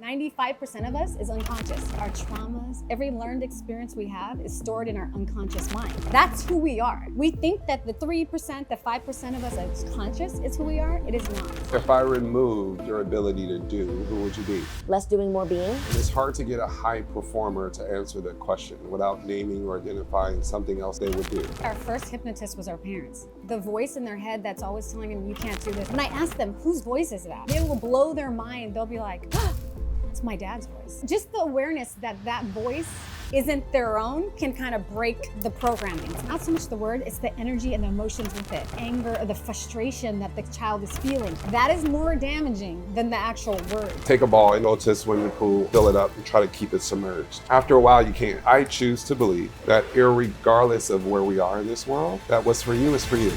95% of us is unconscious. Our traumas, every learned experience we have is stored in our unconscious mind. That's who we are. We think that the 3%, the 5% of us that's conscious is who we are. It is not. If I removed your ability to do, who would you be? Less doing, more being. And it's hard to get a high performer to answer that question without naming or identifying something else they would do. Our first hypnotist was our parents. The voice in their head that's always telling them, you can't do this. When I ask them, whose voice is that? They will blow their mind. They'll be like, oh, it's my dad's voice. Just the awareness that that voice isn't their own can kind of break the programming. It's not so much the word, it's the energy and the emotions with it. Anger or the frustration that the child is feeling. That is more damaging than the actual word. Take a ball and go to a swimming pool, fill it up, and try to keep it submerged. After a while, you can't. I choose to believe that irregardless of where we are in this world, that what's for you is for you.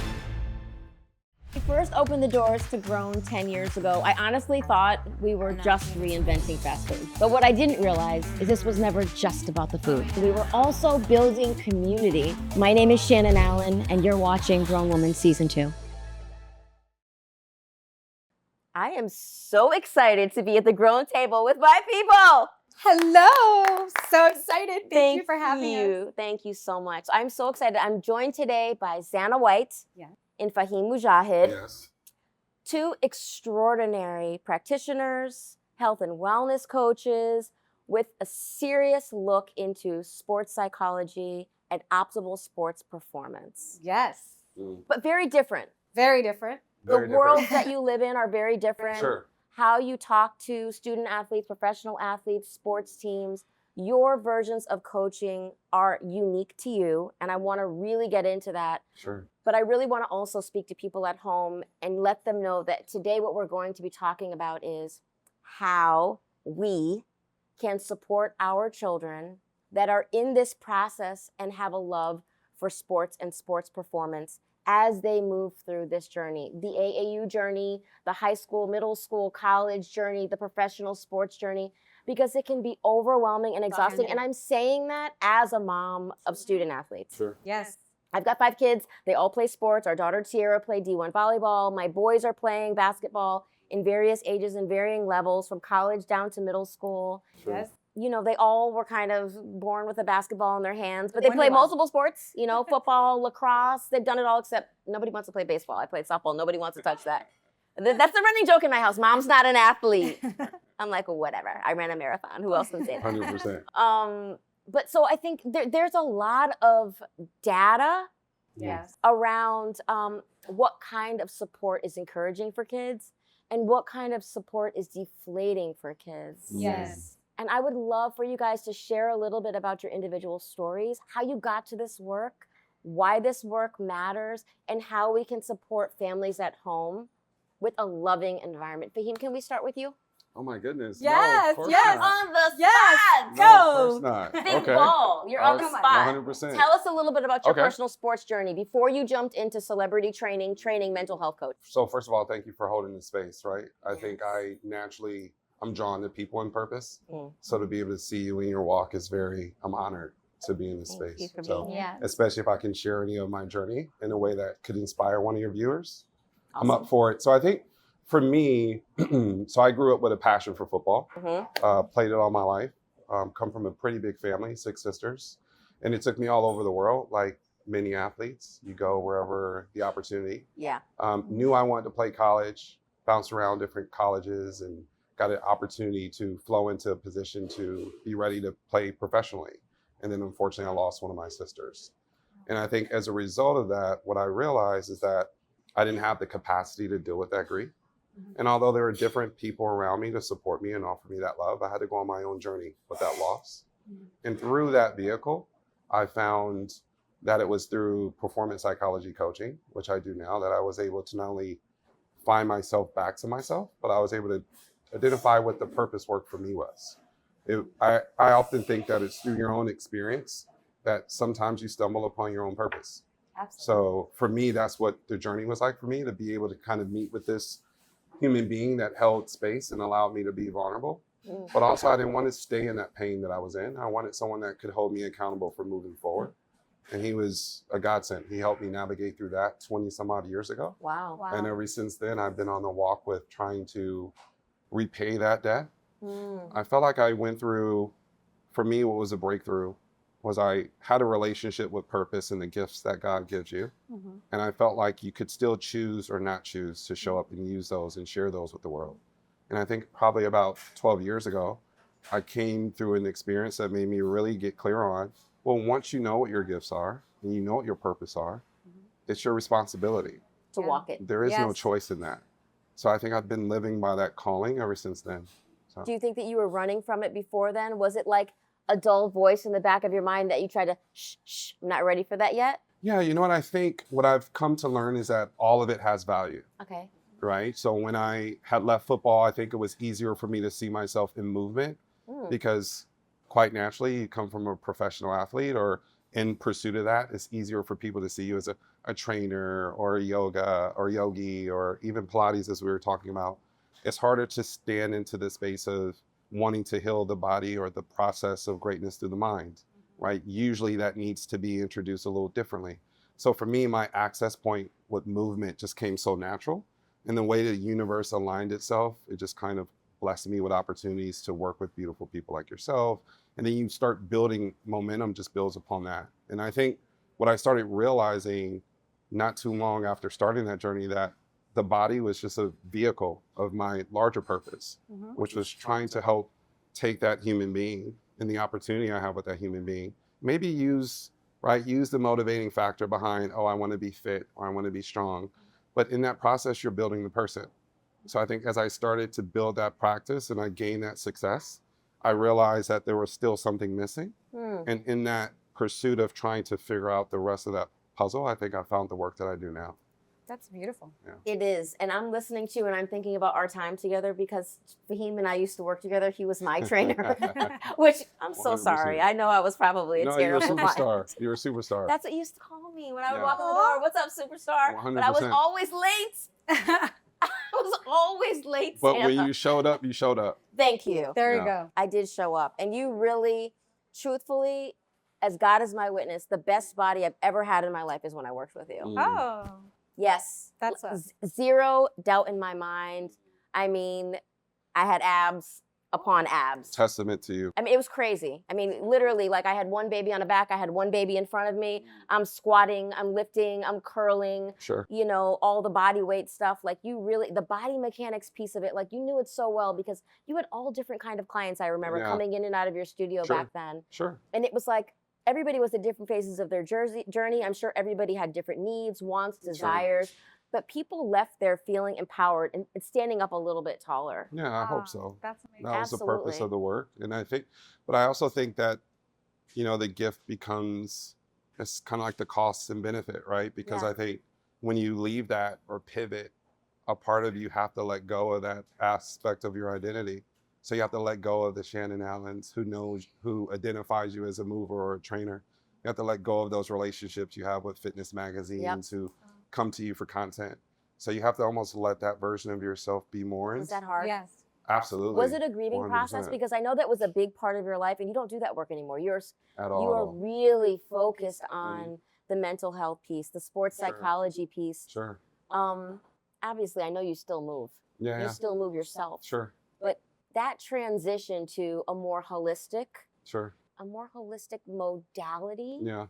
We first opened the doors to Grown 10 years ago. I honestly thought we were just reinventing fast food. But what I didn't realize is this was never just about the food. We were also building community. My name is Shannon Allen, and you're watching Grown Woman Season 2. I am so excited to be at the Grown table with my people. Hello, so excited. Thank you for having us. Thank you so much. I'm so excited. I'm joined today by Zana White. Yeah. And Faheem Mujahid, Yes. two extraordinary practitioners, health and wellness coaches with a serious look into sports psychology and optimal sports performance. Yes. But very different. Very different. The worlds that you live in are very different. Sure. How you talk to student athletes, professional athletes, sports teams, your versions of coaching are unique to you. And I want to really get into that. Sure. But I really want to also speak to people at home and let them know that today what we're going to be talking about is how we can support our children that are in this process and have a love for sports and sports performance as they move through this journey. The AAU journey, the high school, middle school, college journey, the professional sports journey, because it can be overwhelming and exhausting. And I'm saying that as a mom of student athletes. Sure. Yes. I've got 5 kids. They all play sports. Our daughter Tiara played D1 volleyball. My boys are playing basketball in various ages and varying levels, from college down to middle school. Sure. Yes. You know, they all were kind of born with a basketball in their hands, but they play multiple sports, you know, football, lacrosse. They've done it all, except nobody wants to play baseball. I played softball. Nobody wants to touch that. That's the running joke in my house. Mom's not an athlete. I'm like, well, whatever. I ran a marathon. Who else can say that? 100%. But so I think there's a lot of data Yes. around what kind of support is encouraging for kids and what kind of support is deflating for kids. Yes. And I would love for you guys to share a little bit about your individual stories, how you got to this work, why this work matters, and how we can support families at home with a loving environment. Fahim, can we start with you? Oh my goodness. Yes, No, of course yes. not. On the Yes. spot. No, of course not. Big Okay. ball. You're on the Come on. spot. 100%. Tell us a little bit about your Okay. personal sports journey before you jumped into celebrity training mental health coach. So first of all, thank you for holding the space, right? I think I'm drawn to people and purpose. Mm. So to be able to see you in your walk is I'm honored to be in this Thank you space. for So being Yeah. especially if I can share any of my journey in a way that could inspire one of your viewers, Awesome. I'm up for it. So I think for me, so I grew up with a passion for football, played it all my life, come from a pretty big family, 6 sisters. And it took me all over the world, like many athletes. You go wherever the opportunity. Yeah. Knew I wanted to play college, bounced around different colleges and got an opportunity to flow into a position to be ready to play professionally. And then unfortunately, I lost one of my sisters. And I think as a result of that, what I realized is that I didn't have the capacity to deal with that grief. And although there were different people around me to support me and offer me that love, I had to go on my own journey with that loss. And through that vehicle, I found that it was through performance psychology coaching, which I do now, that I was able to not only find myself back to myself, but I was able to identify what the purpose work for me was. I often think that it's through your own experience that sometimes you stumble upon your own purpose. Absolutely. So for me, that's what the journey was like for me, to be able to kind of meet with this human being that held space and allowed me to be vulnerable. But also I didn't want to stay in that pain that I was in. I wanted someone that could hold me accountable for moving forward. And he was a godsend. He helped me navigate through that 20 some odd years ago. Wow. Wow. And ever since then, I've been on the walk with trying to repay that debt I felt like I went through, for me, what was a breakthrough was I had a relationship with purpose and the gifts that God gives you. And I felt like you could still choose or not choose to show up and use those and share those with the world. And I think probably about 12 years ago, I came through an experience that made me really get clear on, well, once you know what your gifts are and you know what your purpose are, it's your responsibility to walk it. There is no choice in that. So I think I've been living by that calling ever since then. So. Do you think that you were running from it before then? Was it like a dull voice in the back of your mind that you tried to, shh, I'm not ready for that yet? Yeah, you know what? I think what I've come to learn is that all of it has value. Okay. Right? So when I had left football, I think it was easier for me to see myself in movement because quite naturally, you come from a professional athlete or in pursuit of that, it's easier for people to see you as a trainer or a yoga or yogi or even Pilates, as we were talking about. It's harder to stand into the space of wanting to heal the body or the process of greatness through the mind, right? Usually that needs to be introduced a little differently. So for me, my access point with movement just came so natural. And the way the universe aligned itself, it just kind of blessed me with opportunities to work with beautiful people like yourself. And then you start building momentum, just builds upon that. And I think what I started realizing not too long after starting that journey, that the body was just a vehicle of my larger purpose, which was trying to help take that human being and the opportunity I have with that human being, maybe use the motivating factor behind, oh, I want to be fit or I want to be strong. But in that process, you're building the person. So I think as I started to build that practice and I gained that success, I realized that there was still something missing. And in that pursuit of trying to figure out the rest of that puzzle, I think I found the work that I do now. That's beautiful. Yeah. It is. And I'm listening to and I'm thinking about our time together because Fahim and I used to work together. He was my trainer, which I'm so 100%. sorry. I know I was probably a No, terrible you're a client. superstar. You're a superstar. That's what you used to call me when I would Yeah. walk in the door. What's up, superstar? 100%. But I was always late. I was always late, But Santa. when you showed up, you showed up. Thank you. There Yeah. you go. I did show up. And you really, truthfully, as God is my witness, the best body I've ever had in my life is when I worked with you. Oh, Yes. that's a Zero doubt in my mind. I mean, I had abs upon abs. Testament to you. I mean, it was crazy. I mean, literally, like I had one baby on the back, I had one baby in front of me. I'm squatting, I'm lifting, I'm curling, Sure. you know, all the body weight stuff. Like you really, the body mechanics piece of it, like you knew it so well because you had all different kind of clients, I remember, Yeah. coming in and out of your studio Sure. back then. Sure. And it was like, everybody was at different phases of their journey. I'm sure everybody had different needs, wants, desires. But people left there feeling empowered and standing up a little bit taller. Yeah, I hope so. That's amazing. That was the purpose Absolutely. of the work. And I think, but I also think that, you know, the gift becomes, it's kind of like the costs and benefit, right? Because Yeah. I think when you leave that or pivot, a part of you have to let go of that aspect of your identity. So you have to let go of the Shannon Allens who identifies you as a mover or a trainer. You have to let go of those relationships you have with fitness magazines who come to you for content. So you have to almost let that version of yourself be more. Was that hard? Yes. Absolutely. Was it a grieving process? 100%. Because I know that was a big part of your life and you don't do that work anymore. At You all. are really focused on the mental health piece, the sports Sure. psychology piece. Sure. Obviously, I know you still move. Yeah. You Yeah. still move yourself. Sure. But that transition to a more holistic Sure. modality, Yeah.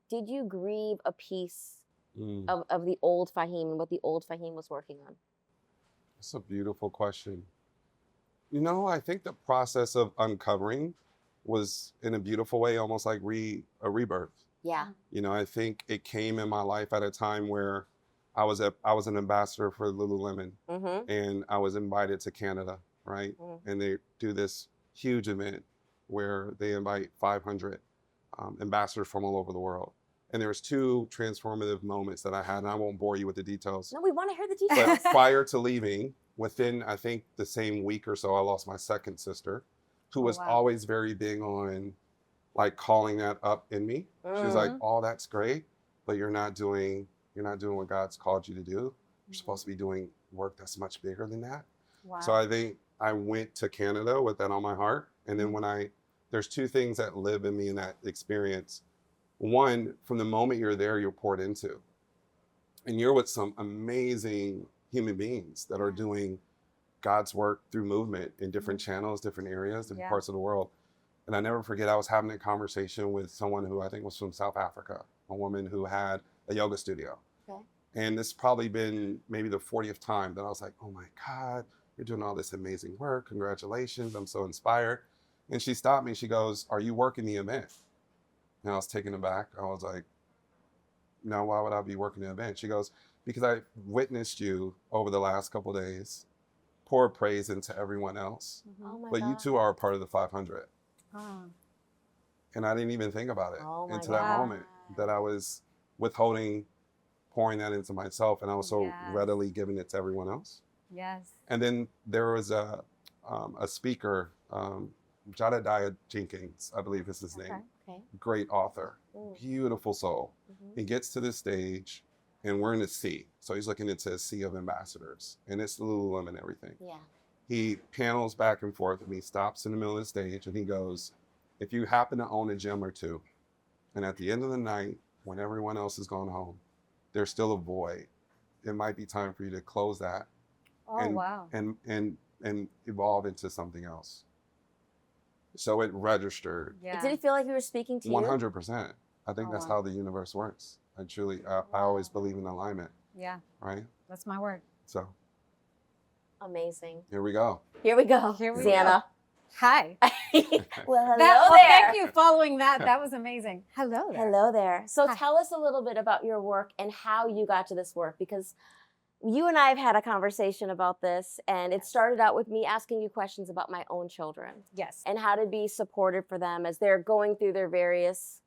did you grieve a piece Mm. of the old Fahim and what the old Fahim was working on? That's a beautiful question. You know, I think the process of uncovering was in a beautiful way, almost like a rebirth. Yeah. You know, I think it came in my life at a time where I was an ambassador for Lululemon, Mm-hmm. and I was invited to Canada, right? And they do this huge event where they invite 500 ambassadors from all over the world. And there's two transformative moments that I had, and I won't bore you with the details. No, we want to hear the But details. prior to leaving, within, I think, the same week or so, I lost my second sister, who was wow. always very big on like calling that up in me. She was like, oh, that's great, but you're not doing what God's called you to do. You're supposed to be doing work that's much bigger than that. Wow. So I think I went to Canada with that on my heart. And then there's two things that live in me in that experience. One, from the moment you're there, you're poured into. And you're with some amazing human beings that are doing God's work through movement in different channels, different areas, different Yeah. parts of the world. And I never forget, I was having a conversation with someone who I think was from South Africa, a woman who had a yoga studio. Okay. And this probably been maybe the 40th time that I was like, oh my God, you're doing all this amazing work. Congratulations. I'm so inspired. And she stopped me. She goes, are you working the event? And I was taken aback. I was like, no, why would I be working the event? She goes, because I witnessed you over the last couple of days pour praise into everyone else. Oh my But God. you two are a part of the 500. Oh. And I didn't even think about it Oh my until that God. moment, that I was withholding, pouring that into myself, and I was so Yes. readily giving it to everyone else. Yes. And then there was a speaker, Jadadiah Jenkins, I believe is his name. Okay. Great author, Mm. beautiful soul. Mhm. He gets to the stage, and we're in a sea. So he's looking into a sea of ambassadors, and it's Lululemon and everything. Yeah. He panels back and forth, and he stops in the middle of the stage, and he goes, if you happen to own a gym or two, and at the end of the night, when everyone else has gone home, there's still a void, it might be time for you to close that Oh, and, wow. and evolve into something else. So it registered Yeah. Did it feel like you were speaking to you? 100%. I think Oh, that's wow. how the universe works. I always believe in alignment, Yeah. right? That's my word. So Amazing. here we go. Here we go. Here we Xana. Hi. well, hello Well, there. thank you. Following that, that was amazing. Hello there. Hello there. So Hi. tell us a little bit about your work and how you got to this work, because you and I have had a conversation about this, and it started out with me asking you questions about my own children Yes. and how to be supportive for them as they're going through their various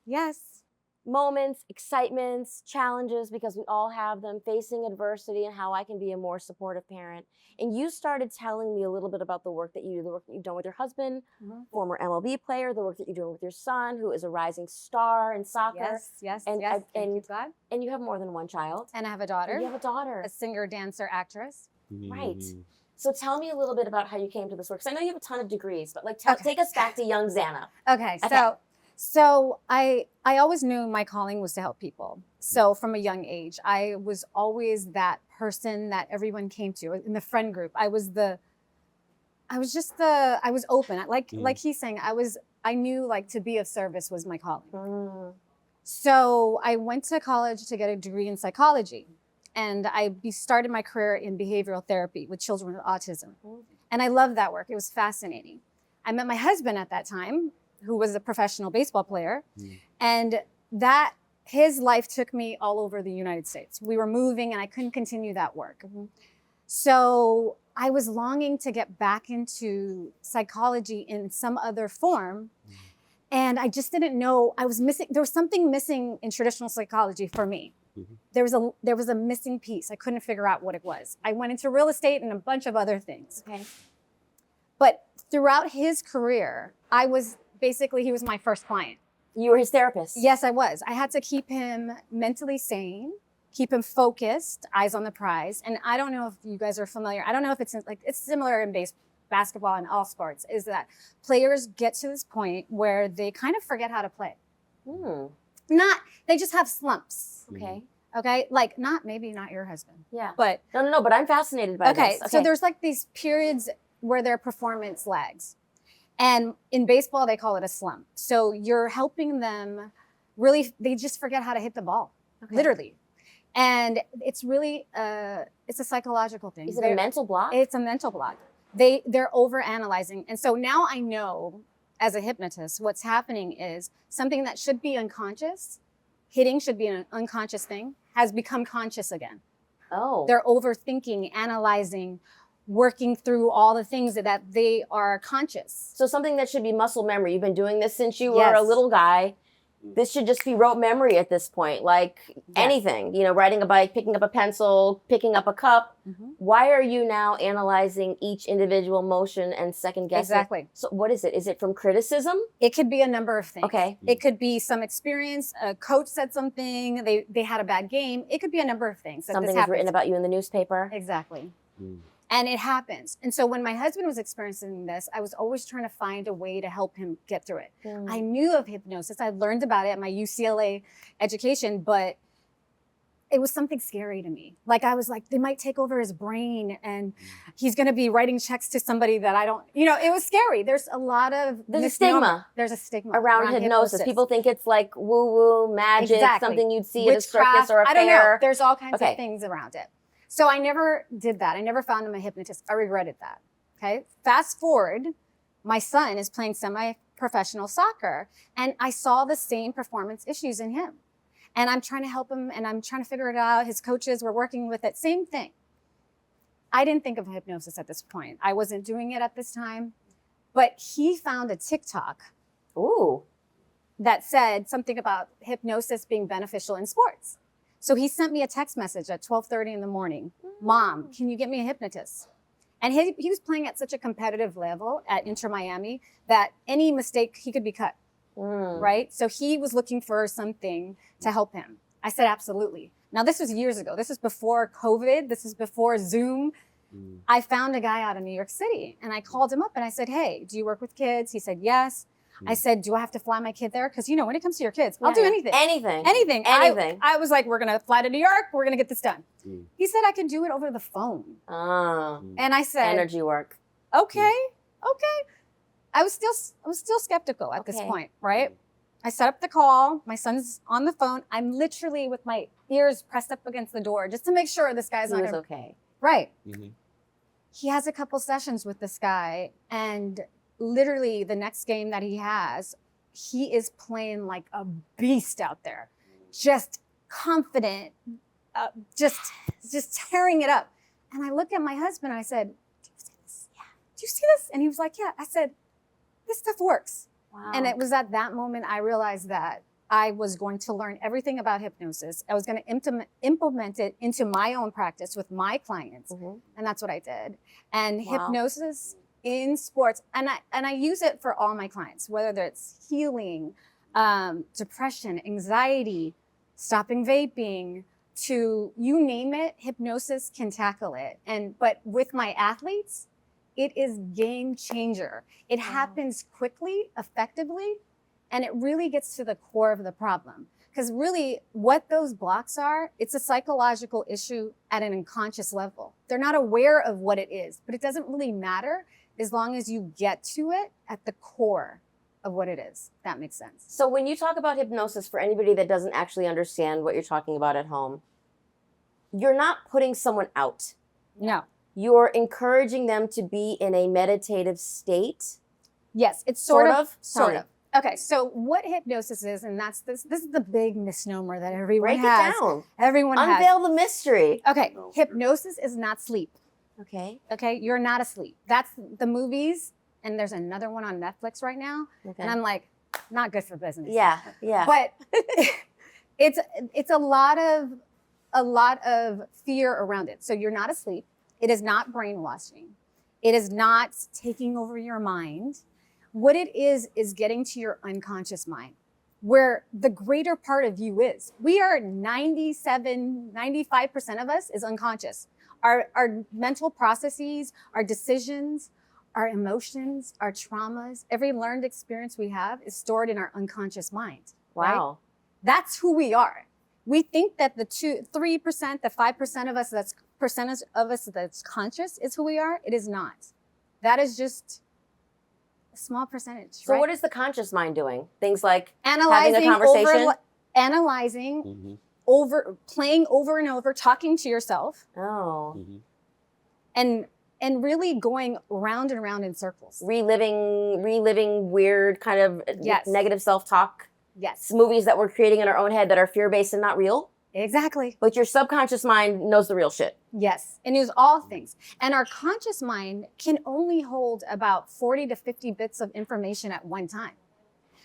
Yes. moments, excitements, challenges, because we all have them, facing adversity, and how I can be a more supportive parent. And you started telling me a little bit about the work that you do, the work that you've done with your husband, Mhm. former MLB player, the work that you're doing with your son, who is a rising star in soccer. Yes. Yes. And yes. I- Thank you, and- God. And you have more than one child. And I have a And daughter, you have a daughter. a singer, dancer, actress. Right. Mm. So tell me a little bit about how you came to this work. Because I know you have a ton of degrees, but like Okay. take us back to young Xana. Okay. Okay. So I always knew my calling was to help people. So from a young age, I was always that person that everyone came to in the friend group. I was open. Like he's saying, I knew like to be of service was my calling. Mm. So I went to college to get a degree in psychology, and I started my career in behavioral therapy with children with autism. Mm. And I loved that work. It was fascinating. I met my husband at that time, who was a professional baseball player, and his life took me all over the United States. We were moving, and I couldn't continue that work. Mhm. So I was longing to get back into psychology in some other form. And I just didn't know, I was missing, there was something missing in traditional psychology for me. Mhm. There was a missing piece. I couldn't figure out what it was. I went into real estate and a bunch of other things. Okay. But throughout his career, he was my first client. You were his therapist. Yes, I was. I had to keep him mentally sane, keep him focused, eyes on the prize. And I don't know if you guys are familiar. I don't know if it's similar in basketball and all sports, is that players get to this point where they kind of forget how to play. Mm. They just have slumps. Okay. Okay. Like maybe not your husband, Yeah. but No, but I'm fascinated by okay. this. So there's like these periods where their performance lags. And in baseball, they call it a slump. So you're helping them really, they just forget how to hit the ball, literally. And it's really, it's a psychological thing. Is it a mental block? It's a mental block. They're over analyzing. And so now I know as a hypnotist, what's happening is something that should be unconscious, hitting should be an unconscious thing, has become conscious again. Oh. They're overthinking, analyzing, working through all the things that they are conscious. So something that should be muscle memory. You've been doing this since you were Yes. a little guy. This should just be rote memory at this point, like anything, riding a bike, picking up a pencil, picking up a cup. Mhm. Why are you now analyzing each individual motion and second guessing? Exactly. So what is it? Is it from criticism? It could be a number of things. Okay. It could be some experience. A coach said something. They had a bad game. It could be a number of things. Something is written about you in the newspaper? Exactly. Mm. And it happens. And so when my husband was experiencing this, I was always trying to find a way to help him get through it. I knew of hypnosis. I learned about it at my UCLA education, but it was something scary to me. Like I was like, they might take over his brain and he's going to be writing checks to somebody that I don't, it was scary. There's a lot of There's a stigma. There's a stigma around hypnosis. People think it's like woo-woo, magic, something you'd see at a circus or a fair. I don't know. There's all kinds of things around it. So I never did that. I never found him a hypnotist. I regretted that. Okay. Fast forward, my son is playing semi-professional soccer and I saw the same performance issues in him. And I'm trying to help him and I'm trying to figure it out. His coaches were working with it. Same thing. I didn't think of hypnosis at this point. I wasn't doing it at this time. But he found a TikTok that said something about hypnosis being beneficial in sports. So he sent me a text message at 12:30 in the morning. Mom, can you get me a hypnotist? And he was playing at such a competitive level at Inter Miami that any mistake, he could be cut. Right? So he was looking for something to help him. I said, absolutely. Now, this was years ago. This is before COVID. This is before Zoom. I found a guy out in New York City and I called him up and I said, hey, do you work with kids? He said, yes. I said, do I have to fly my kid there? Because, when it comes to your kids, I'll do anything. Anything. I was like, we're going to fly to New York. We're going to get this done. He said, I can do it over the phone. And I said, energy work. Okay. I was still skeptical at this point, right? I set up the call. My son's on the phone. I'm literally with my ears pressed up against the door just to make sure this guy's not okay. Right. He has a couple sessions with this guy, and literally the next game that he has, he is playing like a beast out there, just confident, just tearing it up. And I look at my husband and I said, do you see this? Yeah. Do you see this? And he was like, yeah. I said, this stuff works. Wow. And it was at that moment I realized that I was going to learn everything about hypnosis. I was going to implement it into my own practice with my clients. And that's what I did. And hypnosis in sports, and I use it for all my clients, whether it's healing, depression, anxiety, stopping vaping, to you name it, hypnosis can tackle it. But with my athletes, it is game changer. It happens quickly, effectively, and it really gets to the core of the problem. Because really what those blocks are, it's a psychological issue at an unconscious level. They're not aware of what it is, but it doesn't really matter as long as you get to it at the core of what it is. That makes sense. So when you talk about hypnosis, for anybody that doesn't actually understand what you're talking about at home, you're not putting someone out. No. You're encouraging them to be in a meditative state. Yes, it's sort of. Okay, so what hypnosis is, and this is the big misnomer that everyone has. Break it down. Everyone has. Unveil the mystery. Okay, hypnosis is not sleep. Okay, you're not asleep. That's the movies, and there's another one on Netflix right now, and I'm like, not good for business. Yeah. But it's a lot of fear around it. So you're not asleep. It is not brainwashing. It is not taking over your mind. What it is getting to your unconscious mind, where the greater part of you is. We are 95% of us is unconscious. Our mental processes, our decisions, our emotions, our traumas, every learned experience we have is stored in our unconscious mind. Wow. Right? That's who we are. We think that the 3%, the 5% of us that's conscious is who we are. It is not. That is just a small percentage. So right? what is the conscious mind doing? Things like analyzing, having a conversation? Playing over and over, talking to yourself. Oh. And really going round and round in circles. Reliving weird kind of negative self-talk. Yes. Movies that we're creating in our own head that are fear-based and not real. Exactly. But your subconscious mind knows the real shit. Yes. It knows all things. And our conscious mind can only hold about 40 to 50 bits of information at one time.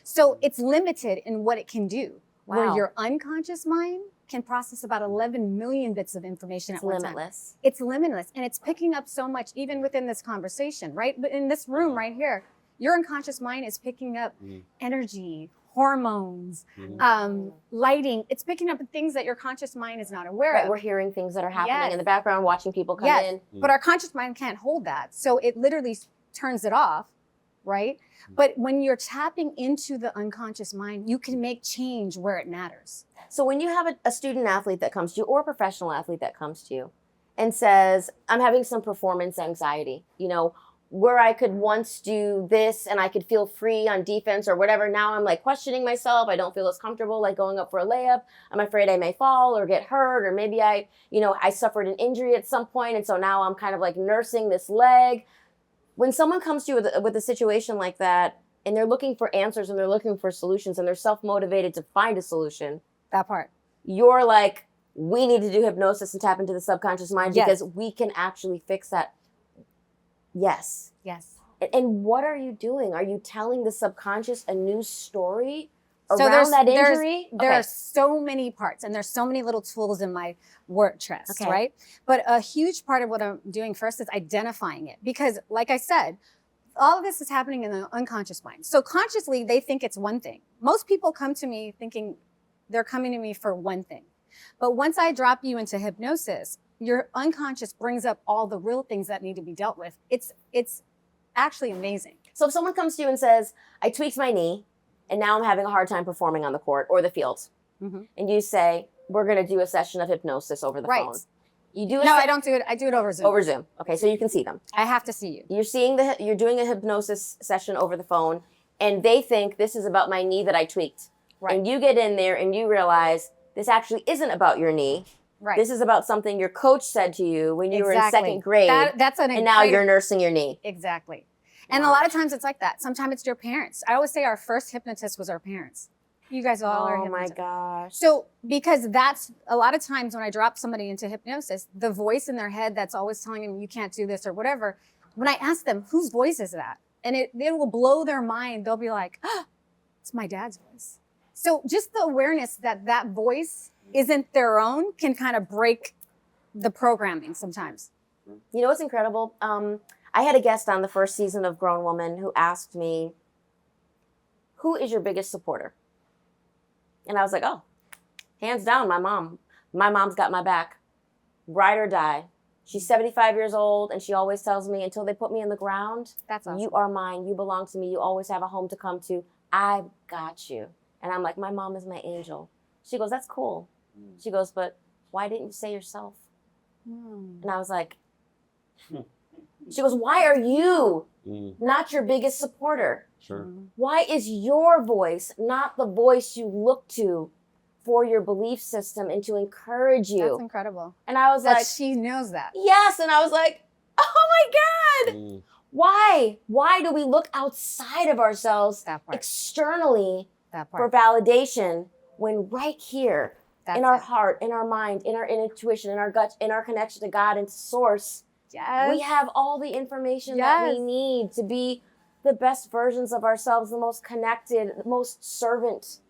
So it's limited in what it can do. Wow. Where your unconscious mind can process about 11 million bits of information at one time. It's limitless. And it's picking up so much even within this conversation, right? But in this room right here, your unconscious mind is picking up energy, hormones, lighting. It's picking up things that your conscious mind is not aware of. We're hearing things that are happening in the background, watching people come in. But our conscious mind can't hold that. So it literally turns it off right? But when you're tapping into the unconscious mind, you can make change where it matters. So when you have a student athlete that comes to you or a professional athlete that comes to you and says, I'm having some performance anxiety, you know, where I could once do this and I could feel free on defense or whatever. Now I'm like questioning myself. I don't feel as comfortable like going up for a layup. I'm afraid I may fall or get hurt, or maybe I suffered an injury at some point. And so now I'm kind of like nursing this leg. When someone comes to you with a situation like that and they're looking for answers and they're looking for solutions and they're self-motivated to find a solution, That part. you're like, we need to do hypnosis and tap into the subconscious mind Yes. because we can actually fix that. Yes. Yes. And what are you doing? Are you telling the subconscious a new story So around that injury? There are so many parts, and there's so many little tools in my work chest, Okay. right? But a huge part of what I'm doing first is identifying it. Because like I said, all of this is happening in the unconscious mind. So consciously, they think it's one thing. Most people come to me thinking they're coming to me for one thing. But once I drop you into hypnosis, your unconscious brings up all the real things that need to be dealt with. It's actually amazing. So if someone comes to you and says, I tweaked my knee and now I'm having a hard time performing on the court or the field, Mhm. and you say, we're going to do a session of hypnosis over the Right. phone. You do No, I don't do it. I do it over Zoom. over Zoom. Okay, so you can see them. I have to see you. You're doing a hypnosis session over the phone, and they think this is about my knee that I tweaked. Right. And you get in there and you realize this actually isn't about your knee. Right. This is about something your coach said to you when you were in second grade, That's an and now you're nursing your knee. Exactly. And Wow. a lot of times it's like that. Sometimes it's your parents. I always say our first hypnotist was our parents. You guys all are Oh my hypnotists. gosh. So because that's a lot of times when I drop somebody into hypnosis, the voice in their head that's always telling them you can't do this or whatever, when I ask them, whose voice is that? And it will blow their mind. They'll be like, oh, it's my dad's voice. So just the awareness that that voice isn't their own can kind of break the programming sometimes. You know what's incredible? I had a guest on the first season of Grown Woman who asked me, who is your biggest supporter? And I was like, oh, hands down, my mom. My mom's got my back. Ride or die. She's 75 years old, and she always tells me, until they put me in the ground, That's awesome. you are mine. You belong to me. You always have a home to come to. I've got you. And I'm like, my mom is my angel. She goes, that's cool. She goes, but why didn't you say yourself? And I was like, she goes, why are you not your biggest supporter? Sure. Why is your voice not the voice you look to for your belief system and to encourage you? That's incredible. And I was That like, she knows that. yes. And I was like, oh my God. Why? Why do we look outside of ourselves That part. externally That for part. validation when right here That's in our it. heart, in our mind, in our intuition, in our gut, in our connection to God and to source, Yes. we have all the information that we Yes. need to be the best versions of ourselves, the most connected, the most servant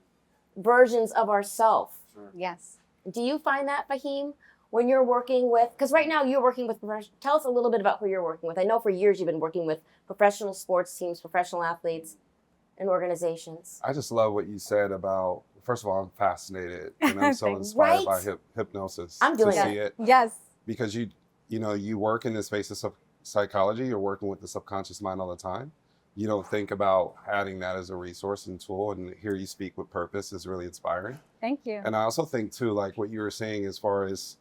versions of ourselves. Yes. Do you find that, Fahim, when you're working with, because right now you're working with, tell us a little bit about who you're working with. I know for years you've been working with professional sports teams, professional athletes, and organizations. I just love what you said about, first of all, I'm fascinated and I'm so Thanks. inspired by Right? hypnosis I'm doing to it. see it. Yes. Because you work in the space of psychology, you're working with the subconscious mind all the time. You don't think about adding that as a resource and tool, and hear you speak with purpose is really inspiring. Thank you. And I also think too, like what you were saying as far as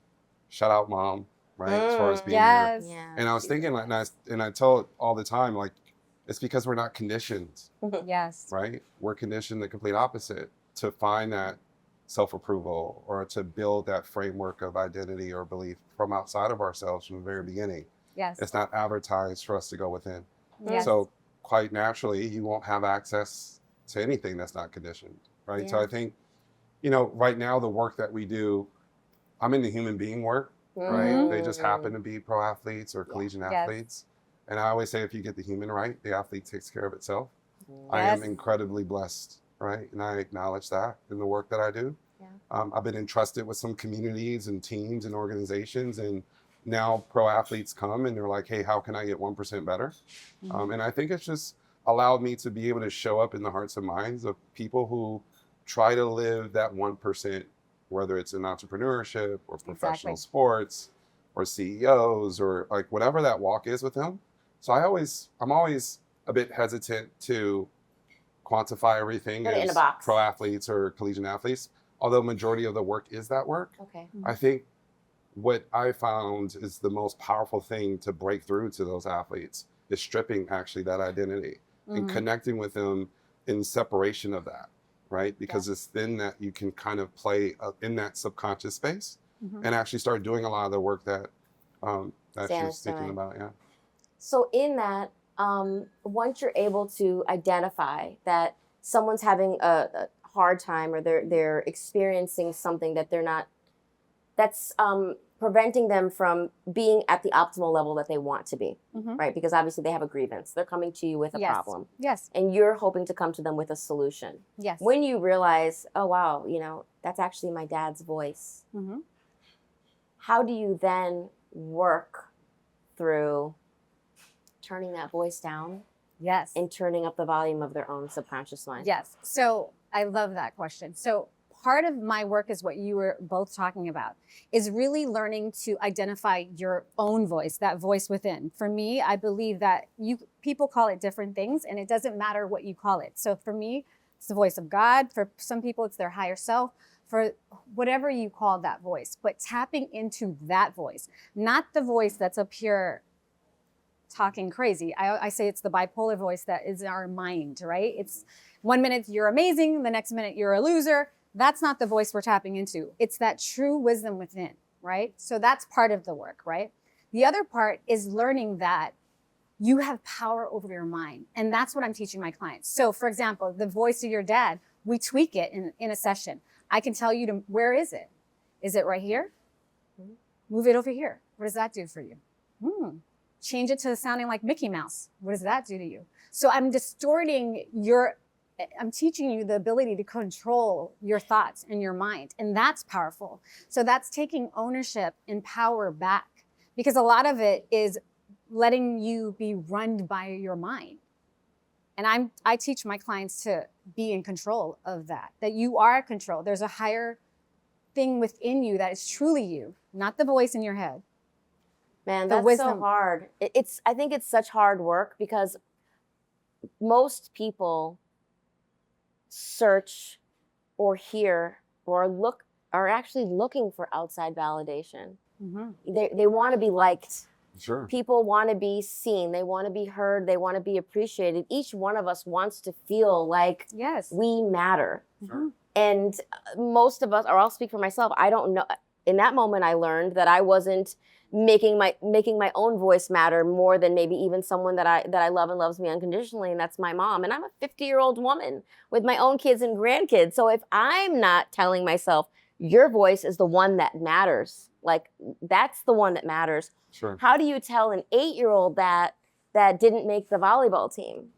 shout out mom, right? As far as being Yes. here. Yeah. And I was thinking, like, and I tell it all the time, like, it's because we're not conditioned, Yes. right? We're conditioned the complete opposite, to find that self-approval or to build that framework of identity or belief from outside of ourselves from the very beginning. Yes. It's not advertised for us to go within. Yes. So quite naturally, you won't have access to anything that's not conditioned, right? So Yeah. I think, right now the work that we do, I'm in the human being work, right? They just happen to be pro athletes or collegiate Yes. athletes. And I always say, if you get the human right, the athlete takes care of itself. I Yes. am incredibly blessed, right? And I acknowledge that in the work that I do. Yeah. I've been entrusted with some communities and teams and organizations, and now pro athletes come and they're like, hey, how can I get 1% better? And I think it's just allowed me to be able to show up in the hearts and minds of people who try to live that 1%, whether it's in entrepreneurship or professional Exactly. sports or CEOs or like whatever that walk is with them. So I'm always a bit hesitant to quantify everything Put it in a as box. pro athletes or collegiate athletes, although majority of the work is that work. Okay. I think what I found is the most powerful thing to break through to those athletes is stripping actually that identity and connecting with them in separation of that, right? Because it's then that you can kind of play in that subconscious space and actually start doing a lot of the work that that Zana's you're speaking doing. about. Yeah. So in that, once you're able to identify that someone's having a hard time or they're experiencing something that they're not, that's preventing them from being at the optimal level that they want to be, right? Because obviously they have a grievance. They're coming to you with a problem. Yes. And you're hoping to come to them with a solution. Yes. When you realize, oh, wow, you know, that's actually my dad's voice. How do you then work through turning that voice down Yes. and turning up the volume of their own subconscious mind? Yes. So I love that question. So part of my work is what you were both talking about, is really learning to identify your own voice, that voice within. For me, I believe that people call it different things, and it doesn't matter what you call it. So for me, it's the voice of God. For some people, it's their higher self. For whatever you call that voice, but tapping into that voice, not the voice that's up here talking crazy. I say it's the bipolar voice that is in our mind, right? It's 1 minute you're amazing, the next minute you're a loser. That's not the voice we're tapping into. It's that true wisdom within, right? So that's part of the work, right? The other part is learning that you have power over your mind. And that's what I'm teaching my clients. So for example, the voice of your dad, we tweak it in a session. I can tell you where is it? Is it right here? Move it over here. What does that do for you? Change it to sounding like Mickey Mouse. What does that do to you? So I'm I'm teaching you the ability to control your thoughts and your mind. And that's powerful. So that's taking ownership and power back, because a lot of it is letting you be run by your mind. And I teach my clients to be in control of that you are in control. There's a higher thing within you that is truly you, not the voice in your head. Man, The that's wisdom. so hard. I think it's such hard work because most people search or hear or are actually looking for outside validation. They want to be liked. Sure. People want to be seen. They want to be heard. They want to be appreciated. Each one of us wants to feel like we matter. Sure. And most of us, or I'll speak for myself, I don't know. In that moment, I learned that I wasn't making my own voice matter more than maybe even someone that I love and loves me unconditionally, and that's my mom. And I'm a 50-year-old woman with my own kids and grandkids. So if I'm not telling myself, your voice is the one that matters, like that's the one that matters. Sure. How do you tell an 8-year-old that didn't make the volleyball team?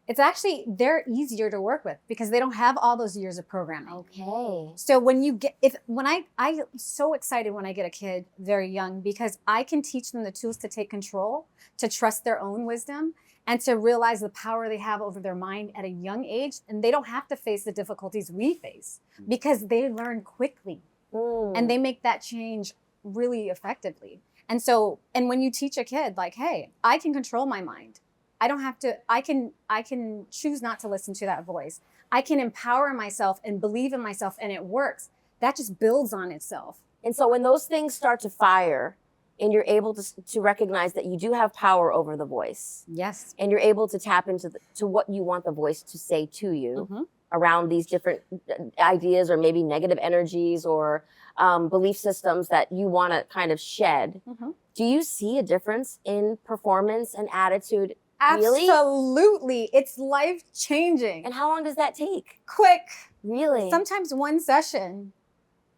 It's actually, they're easier to work with because they don't have all those years of programming. Okay. So I'm so excited when I get a kid very young, because I can teach them the tools to take control, to trust their own wisdom, and to realize the power they have over their mind at a young age. And they don't have to face the difficulties we face because they learn quickly and they make that change really effectively. And when you teach a kid like, hey, I can control my mind. I don't have to, I can choose not to listen to that voice. I can empower myself and believe in myself, and it works. That just builds on itself. And so when those things start to fire and you're able to recognize that you do have power over the voice. Yes. And you're able to tap into to what you want the voice to say to you around these different ideas or maybe negative energies or belief systems that you want to kind of shed. Do you see a difference in performance and attitude? Really? Absolutely. It's life-changing. And how long does that take? Quick. Really? Sometimes one session.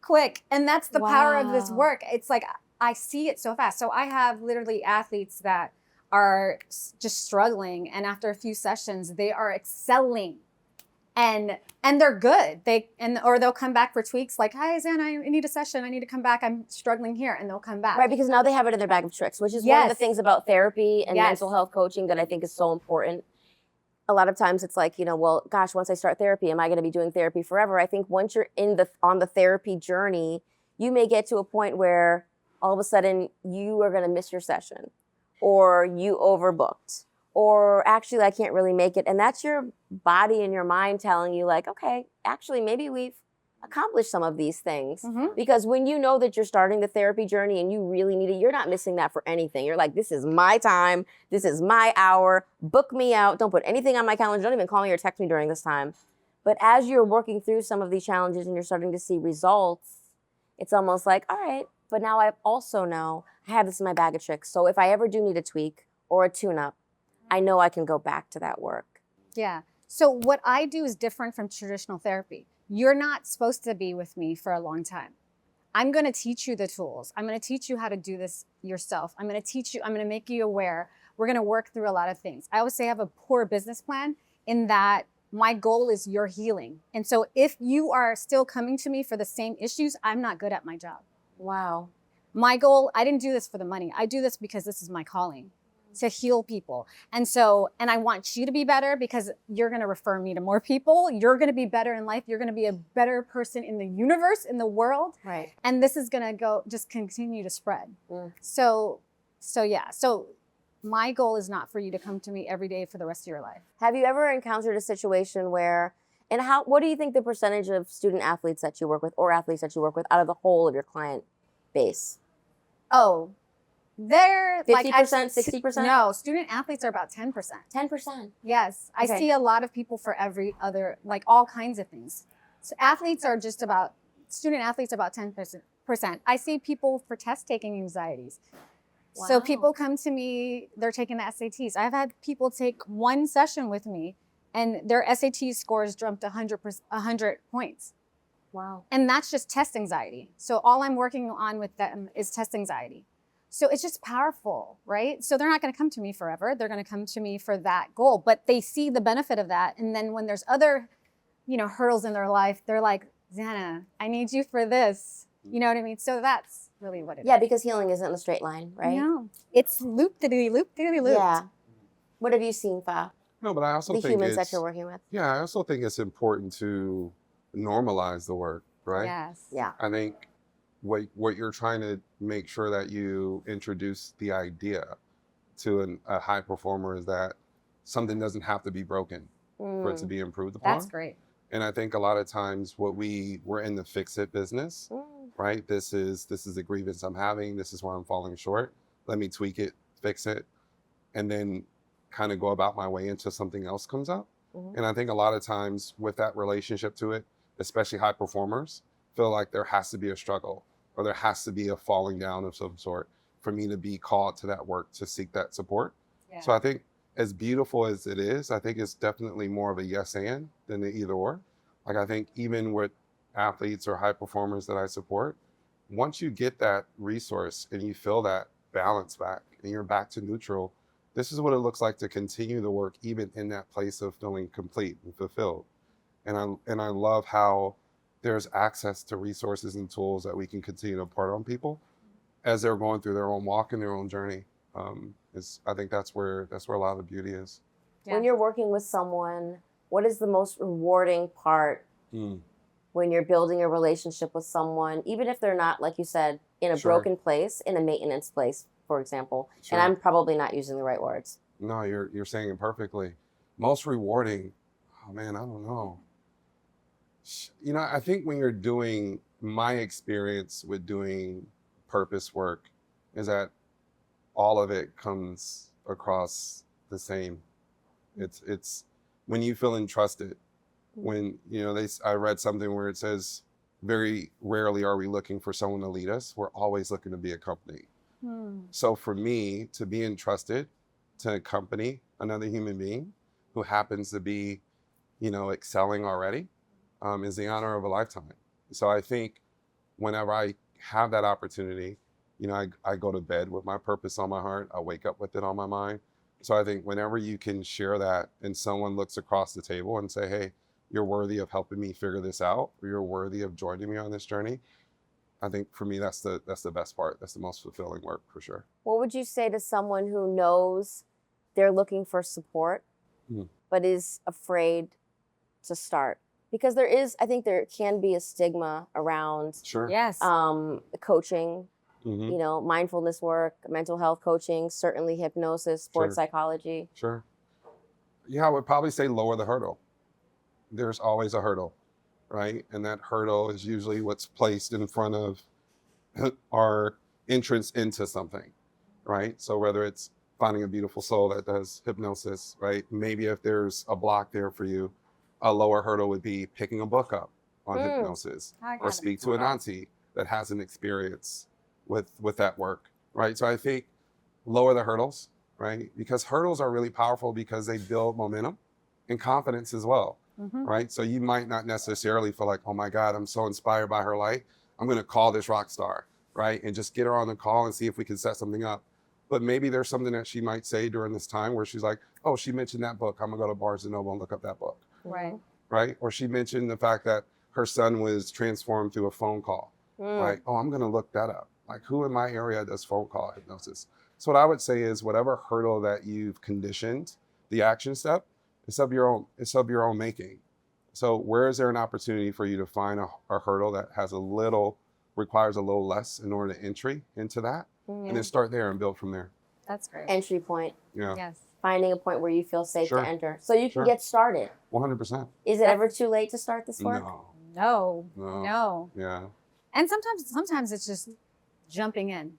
Quick. And that's the power of this work. It's like, I see it so fast. So I have literally athletes that are just struggling, and after a few sessions, they are excelling. And they're good. Or they'll come back for tweaks like, hi, Zana, I need a session. I need to come back. I'm struggling here. And they'll come back. Right, because now they have it in their bag of tricks, which is one of the things about therapy and mental health coaching that I think is so important. A lot of times it's like, well, gosh, once I start therapy, am I going to be doing therapy forever? I think once you're on the therapy journey, you may get to a point where all of a sudden you are going to miss your session, or you overbooked, or actually I can't really make it. And that's your body and your mind telling you like, okay, actually maybe we've accomplished some of these things. Mhm. Because when you know that you're starting the therapy journey and you really need it, you're not missing that for anything. You're like, this is my time. This is my hour. Book me out. Don't put anything on my calendar. Don't even call me or text me during this time. But as you're working through some of these challenges and you're starting to see results, it's almost like, all right, but now I also know I have this in my bag of tricks. So if I ever do need a tweak or a tune-up, I know I can go back to that work. Yeah. So what I do is different from traditional therapy. You're not supposed to be with me for a long time. I'm going to teach you the tools. I'm going to teach you how to do this yourself. I'm going to teach you, I'm going to make you aware. We're going to work through a lot of things. I always say I have a poor business plan in that my goal is your healing. And so if you are still coming to me for the same issues, I'm not good at my job. Wow. My goal, I didn't do this for the money. I do this because this is my calling, to heal people. And I want you to be better because you're going to refer me to more people. You're going to be better in life. You're going to be a better person in the universe, in the world. Right. And this is going to just continue to spread. So my goal is not for you to come to me every day for the rest of your life. Have you ever encountered a situation where, and what do you think the percentage of student athletes that you work with or athletes that you work with out of the whole of your client base? Oh, they're 50%, like 60%? No, student athletes are about 10%. 10%. Yes, I Okay. see a lot of people for every other, like all kinds of things. So athletes are just about, student athletes about 10%. I see people for test taking anxieties. So Wow. people come to me, they're taking the SATs. I've had people take one session with me and their SAT scores jumped 100 points. Wow. And that's just test anxiety. So all I'm working on with them is test anxiety. So it's just powerful, right? So they're not going to come to me forever. They're going to come to me for that goal, but they see the benefit of that. And then when there's other, hurdles in their life, they're like, Zana, I need you for this. You know what I mean? So that's really what it is. Yeah, because healing isn't a straight line, right? No, it's loop-de-loop. Yeah. What have you seen, Fa? No, but I also The think humans that you're working with? yeah, I also think it's important to normalize the work, right? Yes. Yeah. I think what you're trying to make sure that you introduce the idea to a high performer is that something doesn't have to be broken for it to be improved upon. That's great. And I think a lot of times we're in the fix it business, right? This is a grievance I'm having. This is where I'm falling short. Let me tweak it, fix it, and then kind of go about my way until something else comes up. And I think a lot of times with that relationship to it, especially high performers, feel like there has to be a struggle or there has to be a falling down of some sort for me to be called to that work to seek that support. Yeah. So I think as beautiful as it is, I think it's definitely more of a yes and than the either or. Like I think even with athletes or high performers that I support, once you get that resource and you feel that balance back and you're back to neutral, this is what it looks like to continue the work even in that place of feeling complete and fulfilled. And I love how there's access to resources and tools that we can continue to impart on people as they're going through their own walk and their own journey. I think that's where a lot of the beauty is. Yeah. When you're working with someone, what is the most rewarding part when you're building a relationship with someone, even if they're not, like you said, in a broken place, in a maintenance place, for example? Sure. And I'm probably not using the right words. No, you're saying it perfectly. Most rewarding, oh man, I don't know. I think when you're doing, my experience with doing purpose work is that all of it comes across the same. It's when you feel entrusted, when, I read something where it says, very rarely are we looking for someone to lead us. We're always looking to be accompanied. So for me to be entrusted to accompany another human being who happens to be, excelling already, is the honor of a lifetime. So I think whenever I have that opportunity, I go to bed with my purpose on my heart. I wake up with it on my mind. So I think whenever you can share that and someone looks across the table and say, hey, you're worthy of helping me figure this out, or you're worthy of joining me on this journey, I think for me, that's the best part. That's the most fulfilling work for sure. What would you say to someone who knows they're looking for support, but is afraid to start? Because I think there can be a stigma around Sure. Yes. coaching, mindfulness work, mental health coaching, certainly hypnosis, sports psychology. Sure. Yeah, I would probably say lower the hurdle. There's always a hurdle, right? And that hurdle is usually what's placed in front of our entrance into something, right? So whether it's finding a beautiful soul that does hypnosis, right? Maybe if there's a block there for you, a lower hurdle would be picking a book up on hypnosis, I or got it. speak to an auntie that has an experience with that work, right? So I think lower the hurdles, right? Because hurdles are really powerful because they build momentum and confidence as well, right? So you might not necessarily feel like, oh my God, I'm so inspired by her light. I'm going to call this rock star, right? And just get her on the call and see if we can set something up. But maybe there's something that she might say during this time where she's like, oh, she mentioned that book. I'm going to go to Barnes & Noble and look up that book, Right. right? Or she mentioned the fact that her son was transformed through a phone call, right? Oh, I'm going to look that up. Like, who in my area does phone call hypnosis? So what I would say is whatever hurdle that you've conditioned, the action step, it's of your own making. So where is there an opportunity for you to find a hurdle that requires a little less in order to entry into that? And then start there and build from there. That's great. Entry point. Yeah. Yes. Finding a point where you feel safe Sure. to enter. So you can Sure. get started. 100%. Is it ever too late to start this work? No. No. Yeah. And sometimes it's just jumping in.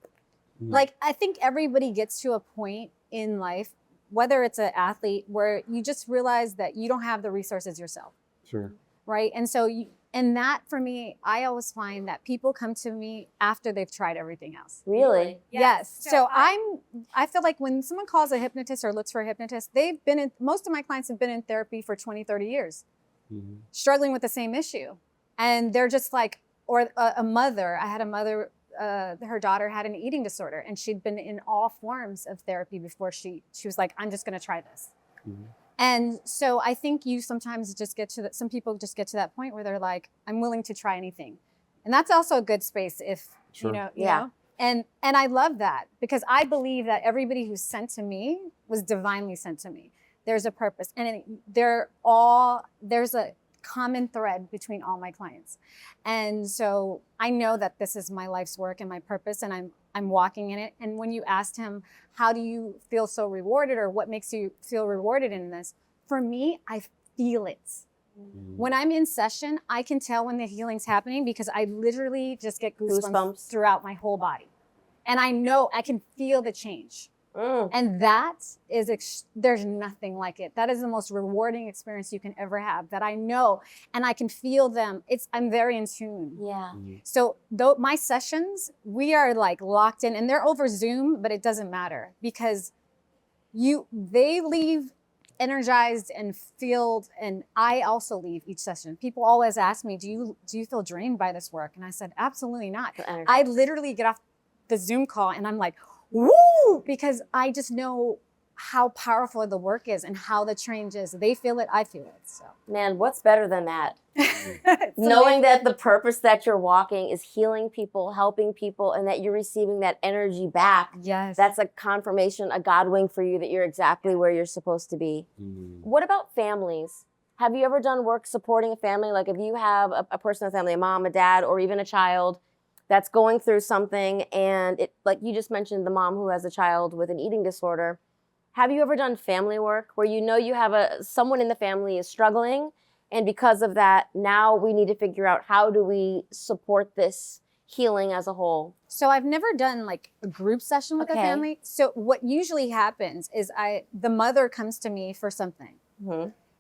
Mhm. Like, I think everybody gets to a point in life, whether it's an athlete, where you just realize that you don't have the resources yourself, Sure. right? And so, and that for me, I always find that people come to me after they've tried everything else. Really? Yes. So I feel like when someone calls a hypnotist or looks for a hypnotist, most of my clients have been in therapy for 20, 30 years, struggling with the same issue. And they're just like, or a mother, I had a mother, her daughter had an eating disorder, and she'd been in all forms of therapy before she was like, I'm just going to try this. And so I think you sometimes just get to that. Some people just get to that point where they're like, I'm willing to try anything. And that's also a good space if, Sure. you know, and I love that, because I believe that everybody who's sent to me was divinely sent to me. There's a purpose, and there's a common thread between all my clients. And so I know that this is my life's work and my purpose, and I'm walking in it. And when you asked him, how do you feel so rewarded, or what makes you feel rewarded in this? For me, I feel it. When I'm in session, I can tell when the healing's happening, because I literally just get goosebumps throughout my whole body. And I know I can feel the change. And that is, there's nothing like it. That is the most rewarding experience you can ever have, that I know, and I can feel them. I'm very in tune. Yeah. So though my sessions, we are like locked in, and they're over Zoom, but it doesn't matter, because they leave energized and filled, and I also leave each session. People always ask me, do you feel drained by this work? And I said, absolutely not. I literally get off the Zoom call and I'm like, woo, because I just know how powerful the work is and how the change is. They feel it, I feel it. So, man, what's better than that? Knowing that the purpose that you're walking is healing people, helping people, and that you're receiving that energy back. Yes. That's a confirmation, a God wink for you that you're exactly where you're supposed to be. What about families? Have you ever done work supporting a family? Like if you have a person in the family, a mom, a dad, or even a child that's going through something, and it, like you just mentioned, the mom who has a child with an eating disorder. Have you ever done family work where you know you have someone in the family is struggling, and because of that, now we need to figure out how do we support this healing as a whole? So I've never done like a group session with a family. So what usually happens is the mother comes to me for something,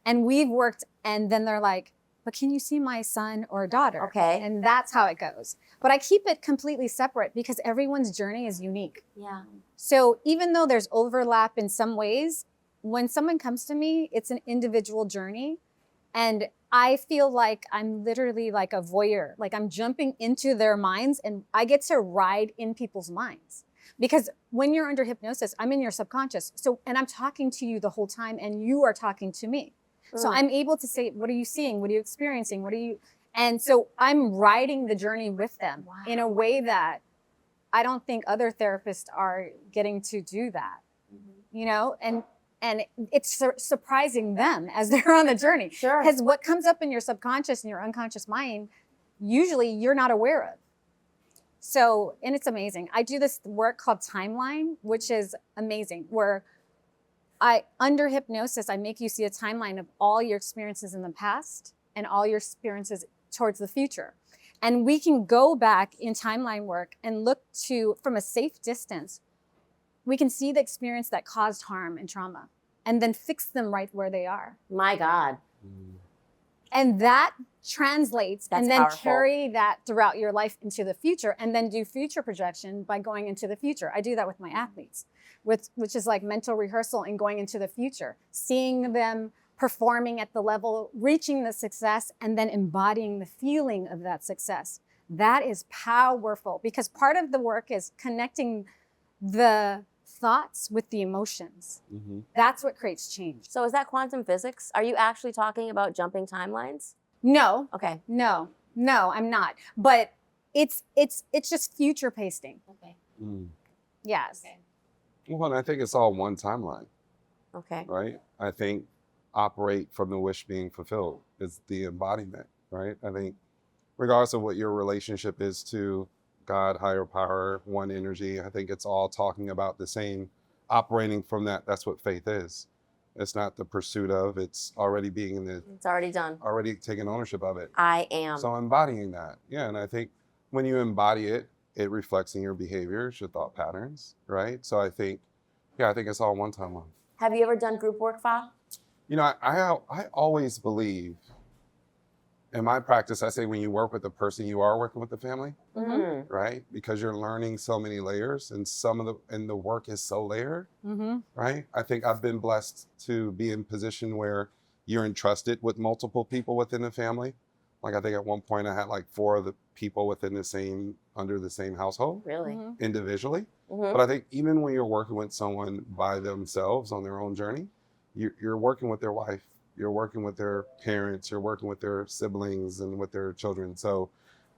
and we've worked, and then they're like, but can you see my son or daughter? Okay. And that's how it goes. But I keep it completely separate because everyone's journey is unique. Yeah. So even though there's overlap in some ways, when someone comes to me, it's an individual journey. And I feel like I'm literally like a voyeur, like I'm jumping into their minds, and I get to ride in people's minds. Because when you're under hypnosis, I'm in your subconscious. And I'm talking to you the whole time, and you are talking to me. So I'm able to say, what are you seeing? What are you experiencing? And so I'm riding the journey with them in a way that I don't think other therapists are getting to do that, you know? And it's surprising them as they're on the journey. Sure. Because what comes up in your subconscious and your unconscious mind, usually you're not aware of. So, and it's amazing. I do this work called Timeline, which is amazing, where Under hypnosis, I make you see a timeline of all your experiences in the past and all your experiences towards the future. And we can go back in timeline work and look to, from a safe distance, we can see the experience that caused harm and trauma and then fix them right where they are. My God. And that translates That's and then powerful. carry that throughout your life into the future and then do future projection by going into the future. I do that with my athletes, which is like mental rehearsal and going into the future, seeing them performing at the level, reaching the success, and then embodying the feeling of that success. That is powerful because part of the work is connecting the thoughts with the emotions. Mm-hmm. That's what creates change. So is that quantum physics? Are you actually talking about jumping timelines? No, Okay. no, I'm not. But it's just future pasting. Okay. Yes. Okay. Well, and I think it's all one timeline, Okay. right? I think operate from the wish being fulfilled is the embodiment, right? I think regardless of what your relationship is to God, higher power, one energy, I think it's all talking about the same, operating from that. That's what faith is. It's not the pursuit of, it's already being in the, It's already done. already taking ownership of it. I am. So embodying that. Yeah, and I think when you embody it, it reflects in your behaviors, your thought patterns, right? So I think it's all one timeline. Have you ever done group work, Fa? You know, I always believe, in my practice, I say when you work with the person, you are working with the family, Mm-hmm. right? Because you're learning so many layers and the work is so layered, right? I think I've been blessed to be in a position where you're entrusted with multiple people within the family. Like I think at one point I had like 4 of the people under the same household Really? individually. Mm-hmm. But I think even when you're working with someone by themselves on their own journey, you're working with their wife, you're working with their parents, you're working with their siblings and with their children. So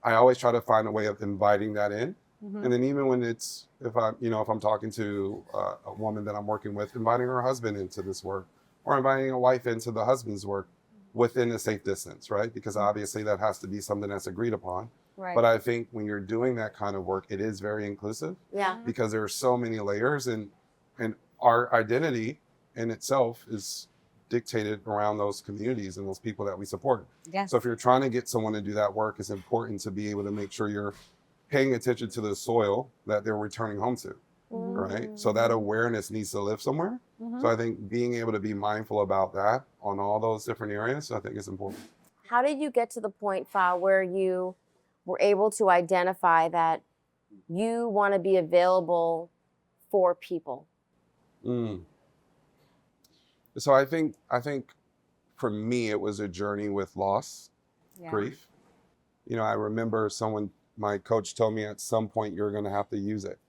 I always try to find a way of inviting that in. And then even when if I'm talking to a woman that I'm working with, inviting her husband into this work or inviting a wife into the husband's work within a safe distance, right? Because obviously that has to be something that's agreed upon. Right. But I think when you're doing that kind of work, it is very inclusive Yeah. because there are so many layers and our identity in itself is dictated around those communities and those people that we support. Yes. So if you're trying to get someone to do that work, it's important to be able to make sure you're paying attention to the soil that they're returning home to, right? So that awareness needs to live somewhere. So I think being able to be mindful about that on all those different areas, I think is important. How did you get to the point, Fa, where you were able to identify that you want to be available for people? So I think for me, it was a journey with loss, grief. You know, I remember my coach told me at some point, you're going to have to use it.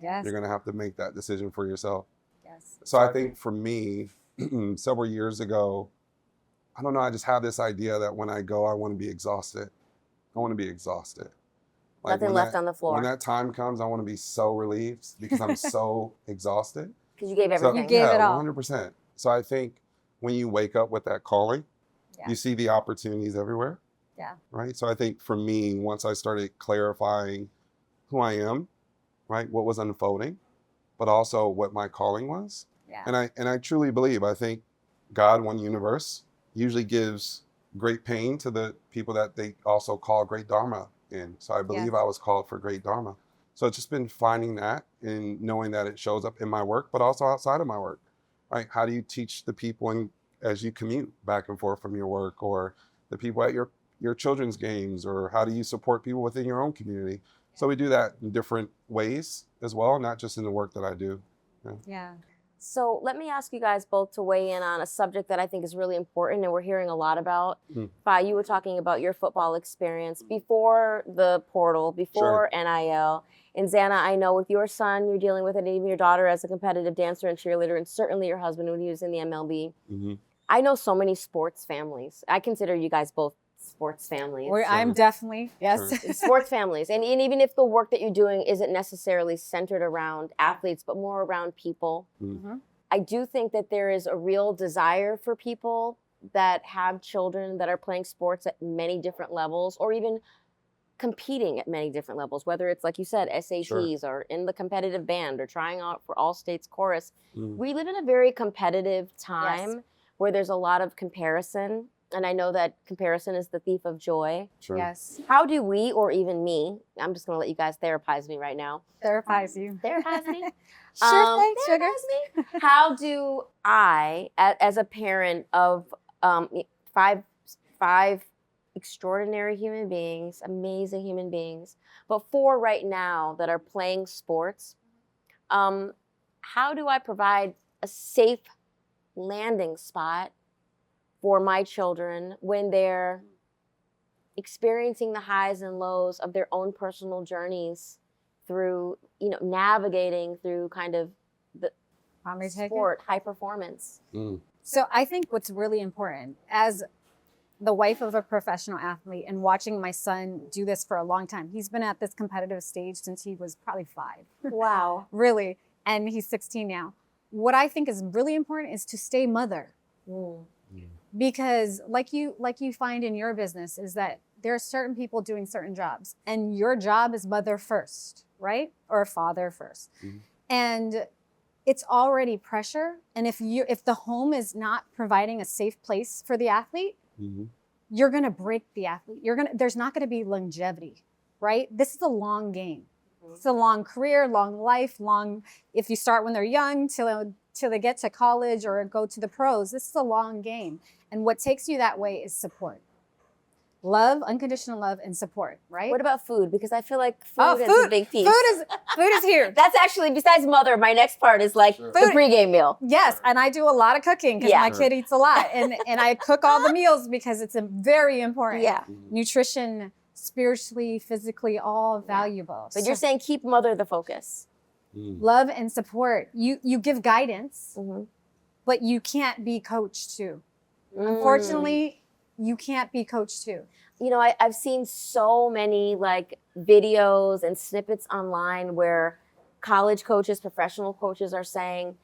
Yes. You're going to have to make that decision for yourself. Yes. So I think for me, several years ago, I don't know, I just had this idea that when I go, I want to be exhausted. I want to be exhausted. Nothing left on the floor. When that time comes, I want to be so relieved because I'm so exhausted. Because you gave everything. You gave it all. 100%. So I think when you wake up with that calling, you see the opportunities everywhere. Yeah. Right. So I think for me, once I started clarifying who I am, right, what was unfolding, but also what my calling was. Yeah. And I truly believe, I think God, one universe, usually gives great pain to the people that they also call great dharma in. So I believe I was called for great dharma. So it's just been finding that and knowing that it shows up in my work, but also outside of my work, right? How do you teach the people as you commute back and forth from your work, or the people at your children's games, or how do you support people within your own community? So we do that in different ways as well, not just in the work that I do. Yeah. So let me ask you guys both to weigh in on a subject that I think is really important and we're hearing a lot about. Fa, you were talking about your football experience before the portal, before NIL. And Zana, I know with your son, you're dealing with it, and even your daughter as a competitive dancer and cheerleader, and certainly your husband when he was in the MLB. I know so many sports families. I consider you guys both sports families. I'm definitely, yes. Sports families. And even if the work that you're doing isn't necessarily centered around athletes, but more around people, I do think that there is a real desire for people that have children that are playing sports at many different levels, or even competing at many different levels, whether it's like you said, SATs or in the competitive band or trying out for all states chorus. We live in a very competitive time where there's a lot of comparison. And I know that comparison is the thief of joy. Sure. Yes. How do we, or even me, I'm just going to let you guys therapize me right now. Therapize you. Therapize me? Sure thing, therapize sugars. me? How do I, as a parent of five extraordinary human beings, amazing human beings, but 4 right now that are playing sports, how do I provide a safe landing spot for my children when they're experiencing the highs and lows of their own personal journeys through, navigating through kind of the sport, high performance? So I think what's really important as the wife of a professional athlete and watching my son do this for a long time, he's been at this competitive stage since he was probably 5. Wow. Really. And he's 16 now. What I think is really important is to stay mother. Because like you find in your business is that there are certain people doing certain jobs and your job is mother first, right? Or father first. And it's already pressure. And if the home is not providing a safe place for the athlete, you're going to break the athlete. There's not going to be longevity, right? This is a long game. It's a long career, long life, if you start when they're young till they get to college or go to the pros, this is a long game. And what takes you that way is support. Love, unconditional love, and support, right? What about food? Because I feel like food is a big piece. Food is here. That's actually, besides mother, my next part is like the pregame meal. Yes, and I do a lot of cooking because my kid eats a lot. And I cook all the meals because it's very important. Yeah. Nutrition, spiritually, physically, all valuable. But you're saying keep mother the focus. Love and support. You give guidance, but you can't be coached too. Unfortunately, you can't be coached too. I've seen so many videos and snippets online where college coaches, professional coaches are saying,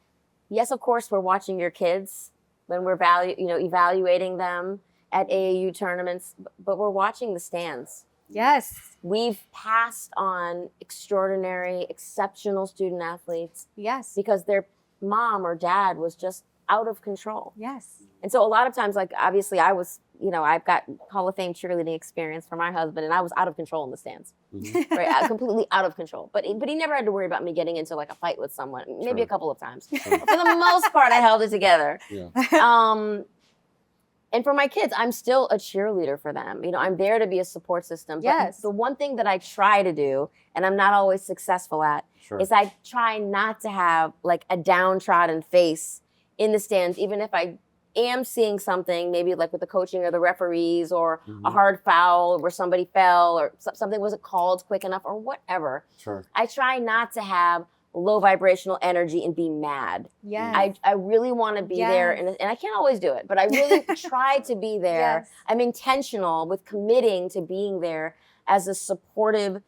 yes, of course, we're watching your kids when we're evaluating them at AAU tournaments, but we're watching the stands. Yes. We've passed on extraordinary, exceptional student athletes. Yes. Because their mom or dad was just out of control. Yes. And so a lot of times, obviously I was, I've got Hall of Fame cheerleading experience for my husband, and I was out of control in the stands, right? Completely out of control. But he never had to worry about me getting into a fight with someone, maybe a couple of times. But for the most part, I held it together. And for my kids, I'm still a cheerleader for them. I'm there to be a support system. But the one thing that I try to do, and I'm not always successful at, is I try not to have a downtrodden face in the stands, even if I am seeing something, maybe with the coaching or the referees or a hard foul where somebody fell or something wasn't called quick enough or whatever. I try not to have low vibrational energy and be mad. I really want to be there, and I can't always do it, but I really try to be there. I'm intentional with committing to being there as a supportive,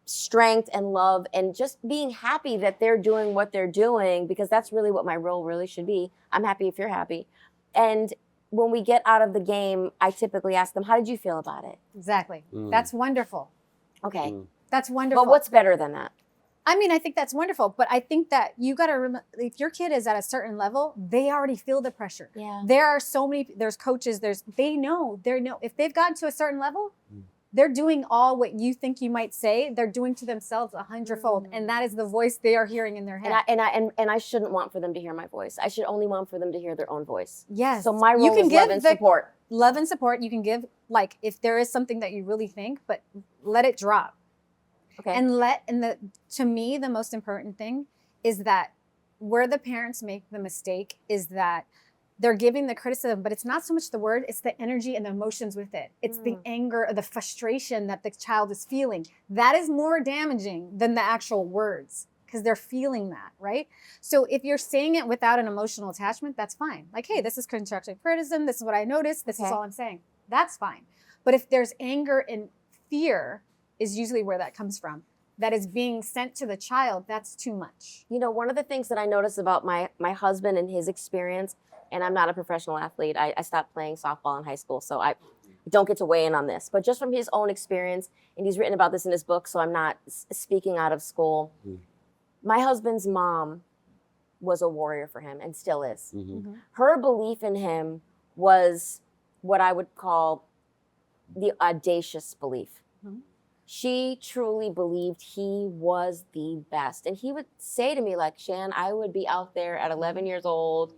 strength and love, and just being happy that they're doing what they're doing, because that's really what my role really should be. I'm happy if you're happy. And when we get out of the game, I typically ask them, how did you feel about it? Exactly. That's wonderful. Okay. That's wonderful. But what's better than that? I think that's wonderful, but I think that you got to remember, if your kid is at a certain level, they already feel the pressure. There are there's coaches, they know, if they've gotten to a certain level, they're doing all what you think you might say, they're doing to themselves 100-fold. And that is the voice they are hearing in their head. And I shouldn't want for them to hear my voice. I should only want for them to hear their own voice. Yes. So my role is love and support. Love and support. You can give, if there is something that you really think, but let it drop. Okay. To me, the most important thing is that where the parents make the mistake is that they're giving the criticism, but it's not so much the word, it's the energy and the emotions with it. It's the anger or the frustration that the child is feeling. That is more damaging than the actual words, because they're feeling that, right? So if you're saying it without an emotional attachment, that's fine. Hey, this is constructive criticism. This is what I noticed. This is all I'm saying. That's fine. But if there's anger and fear, is usually where that comes from, that is being sent to the child, that's too much. One of the things that I notice about my husband and his experience, and I'm not a professional athlete. I stopped playing softball in high school, so don't get to weigh in on this, but just from his own experience, and he's written about this in his book, so I'm not speaking out of school. My husband's mom was a warrior for him and still is. Her belief in him was what I would call the audacious belief. She truly believed he was the best. And he would say to me, like, Shan, I would be out there at 11 years old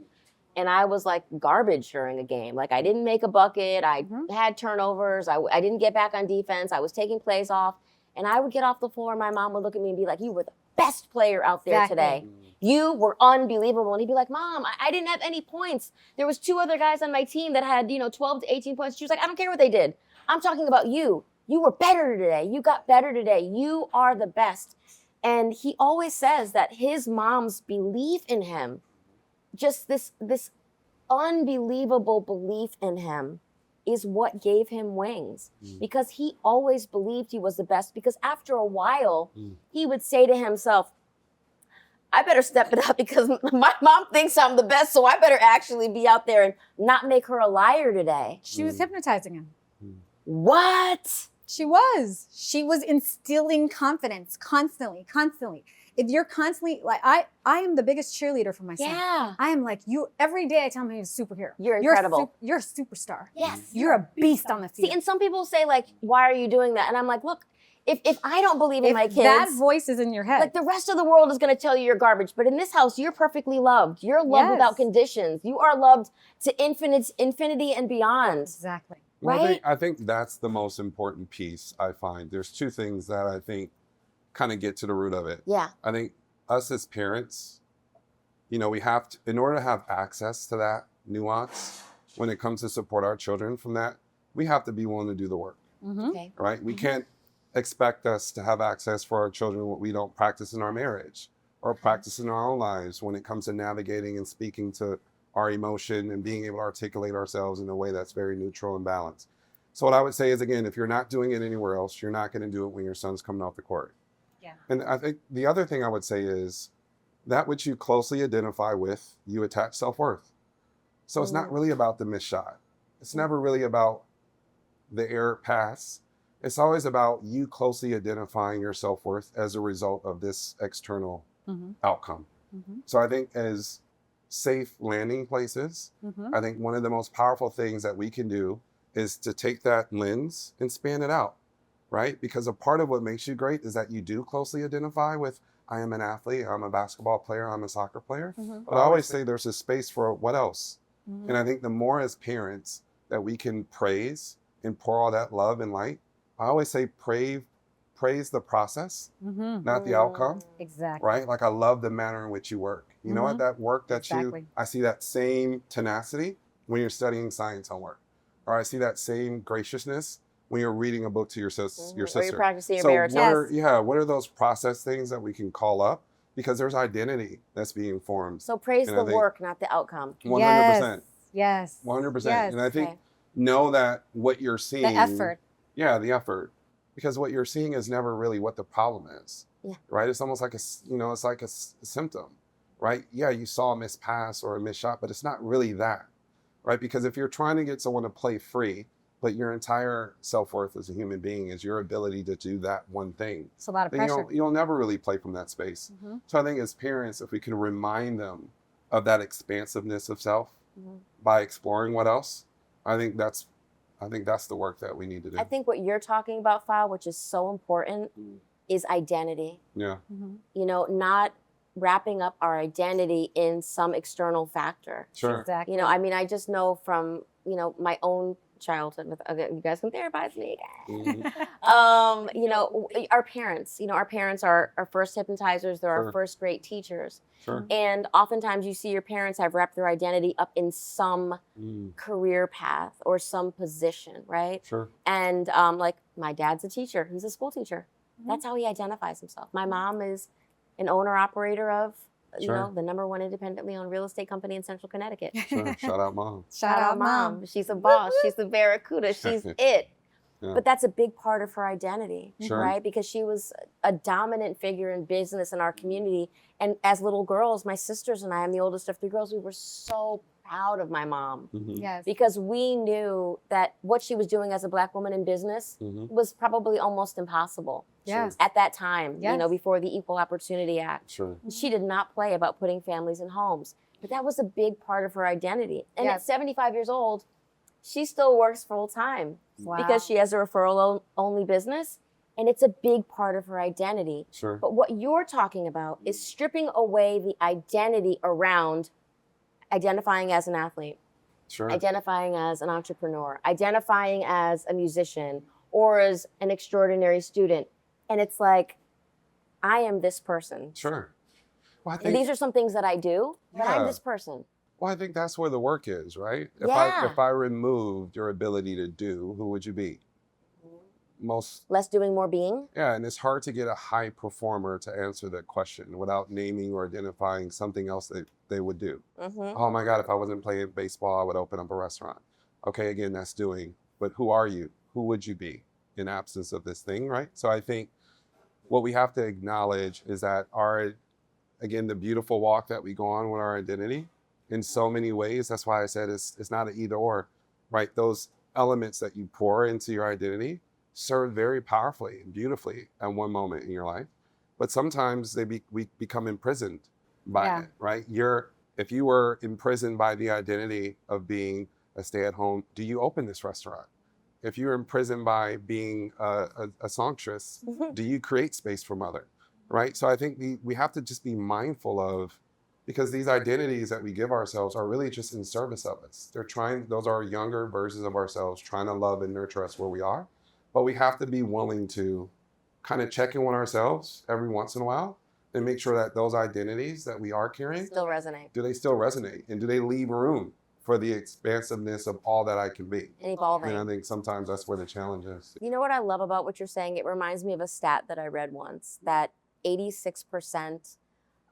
and I was like garbage during a game. Like, I didn't make a bucket. I had turnovers. I didn't get back on defense. I was taking plays off. And I would get off the floor and my mom would look at me and be like, you were the best player out there today. You were unbelievable. And he'd be like, Mom, I didn't have any points. There was 2 other guys on my team that had, 12 to 18 points. She was like, I don't care what they did. I'm talking about you. You were better today. You got better today. You are the best. And he always says that his mom's belief in him, just this unbelievable belief in him, is what gave him wings, because he always believed he was the best, because after a while, he would say to himself, I better step it up because my mom thinks I'm the best, so I better actually be out there and not make her a liar today. She was hypnotizing him. What? She was instilling confidence constantly. If you're constantly, like, I am the biggest cheerleader for my son. Yeah. I am like, every day I tell him he's a superhero. You're incredible. You're a superstar. Yes. You're a beast on the field. See, and some people say, like, why are you doing that? And I'm like, look, if I don't believe in my kids, that voice is in your head. like, the rest of the world is going to tell you you're garbage. But in this house, you're perfectly loved. You're loved without conditions. You are loved to infinity and beyond. Exactly. Well, Right? I think that's the most important piece, I find. There's 2 things that I think kind of get to the root of it. Yeah. I think us as parents, we have to, in order to have access to that nuance when it comes to support our children from that, we have to be willing to do the work, Okay. right? We can't expect us to have access for our children what we don't practice in our marriage or practice in our own lives when it comes to navigating and speaking to our emotion and being able to articulate ourselves in a way that's very neutral and balanced. So what I would say is, again, if you're not doing it anywhere else, you're not going to do it when your son's coming off the court. Yeah. And I think the other thing I would say is that which you closely identify with, you attach self-worth. So it's not really about the missed shot. It's never really about the error pass. It's always about you closely identifying your self-worth as a result of this external outcome. So I think as safe landing places, I think one of the most powerful things that we can do is to take that lens and span it out, right? Because a part of what makes you great is that you do closely identify with, I am an athlete, I'm a basketball player, I'm a soccer player. But I always say there's a space for what else? And I think the more as parents that we can praise and pour all that love and light, I always say praise the process, not the outcome. Exactly. Right? Like, I love the manner in which you work. You know what? That work that I see that same tenacity when you're studying science homework. Or I see that same graciousness when you're reading a book to your sister. Or you're practicing your So baritone. what are those process things that we can call up? Because there's identity that's being formed. So praise And the I think work, not the outcome. 100%. Yes. 100%. Yes. And I think Okay. know that what you're seeing. The effort. Yeah, the effort. Because what you're seeing is never really what the problem is. Yeah. Right? It's almost like it's like a symptom, right? Yeah, you saw a missed pass or a missed shot, but it's not really that, right? Because if you're trying to get someone to play free, but your entire self-worth as a human being is your ability to do that one thing, It's a lot of then pressure. you'll never really play from that space. So I think as parents, if we can remind them of that expansiveness of self by exploring what else, I think that's the work that we need to do. I think what you're talking about, Fa, which is so important, is identity. Yeah. Not wrapping up our identity in some external factor. Sure. Exactly. I just know from, my own childhood with you guys can therapize me. Our parents, our parents are our first hypnotizers. They're our first great teachers. Sure. And oftentimes you see your parents have wrapped their identity up in some career path or some position, right? Sure. And like my dad's a teacher. He's a school teacher. That's how he identifies himself. My mom is an owner-operator of, the #1 independently owned real estate company in Central Connecticut. Sure. Shout out, Mom. Shout out, Mom. She's a boss. She's the barracuda. She's it. Yeah. But that's a big part of her identity, Sure. right? Because she was a dominant figure in business in our community. And as little girls, my sisters and I, I'm the oldest of 3 girls, we were so proud of my mom. Yes. Because we knew that what she was doing as a Black woman in business was probably almost impossible. Yes. At that time, Yes. before the Equal Opportunity Act. Sure. She did not play about putting families in homes, but that was a big part of her identity. And at 75 years old, she still works full time because she has a referral only business, and it's a big part of her identity. Sure. But what you're talking about is stripping away the identity around identifying as an athlete, Sure. identifying as an entrepreneur, identifying as a musician or as an extraordinary student. And it's like, I am this person. Sure. Well, I And think, these are some things that I do, but I'm Yeah. this person. well, I think that's where the work is, right? Yeah. If I removed your ability to do, who would you be? Less doing, more being. Yeah, and it's hard to get a high performer to answer that question without naming or identifying something else that they would do. Oh my God, if I wasn't playing baseball, I would open up a restaurant. Okay, again, that's doing, but who are you? Who would you be in absence of this thing, right? So I think what we have to acknowledge is that again, the beautiful walk that we go on with our identity in so many ways, that's why I said it's not an either or, right? Those elements that you pour into your identity serve very powerfully and beautifully at one moment in your life. But sometimes we become imprisoned by it, right? If you were imprisoned by the identity of being a stay-at-home, do you open this restaurant? If you're imprisoned by being a songstress, do you create space for mother, right? So I think we have to just be mindful of, because these identities that we give ourselves are really just in service of us. Those are younger versions of ourselves trying to love and nurture us where we are. But we have to be willing to kind of check in with ourselves every once in a while and make sure that those identities that we are carrying Still resonate. do they still resonate? And do they leave room for the expansiveness of all that I can be? And evolving. And I think sometimes that's where the challenge is. You know what I love about what you're saying? It reminds me of a stat that I read once, that 86%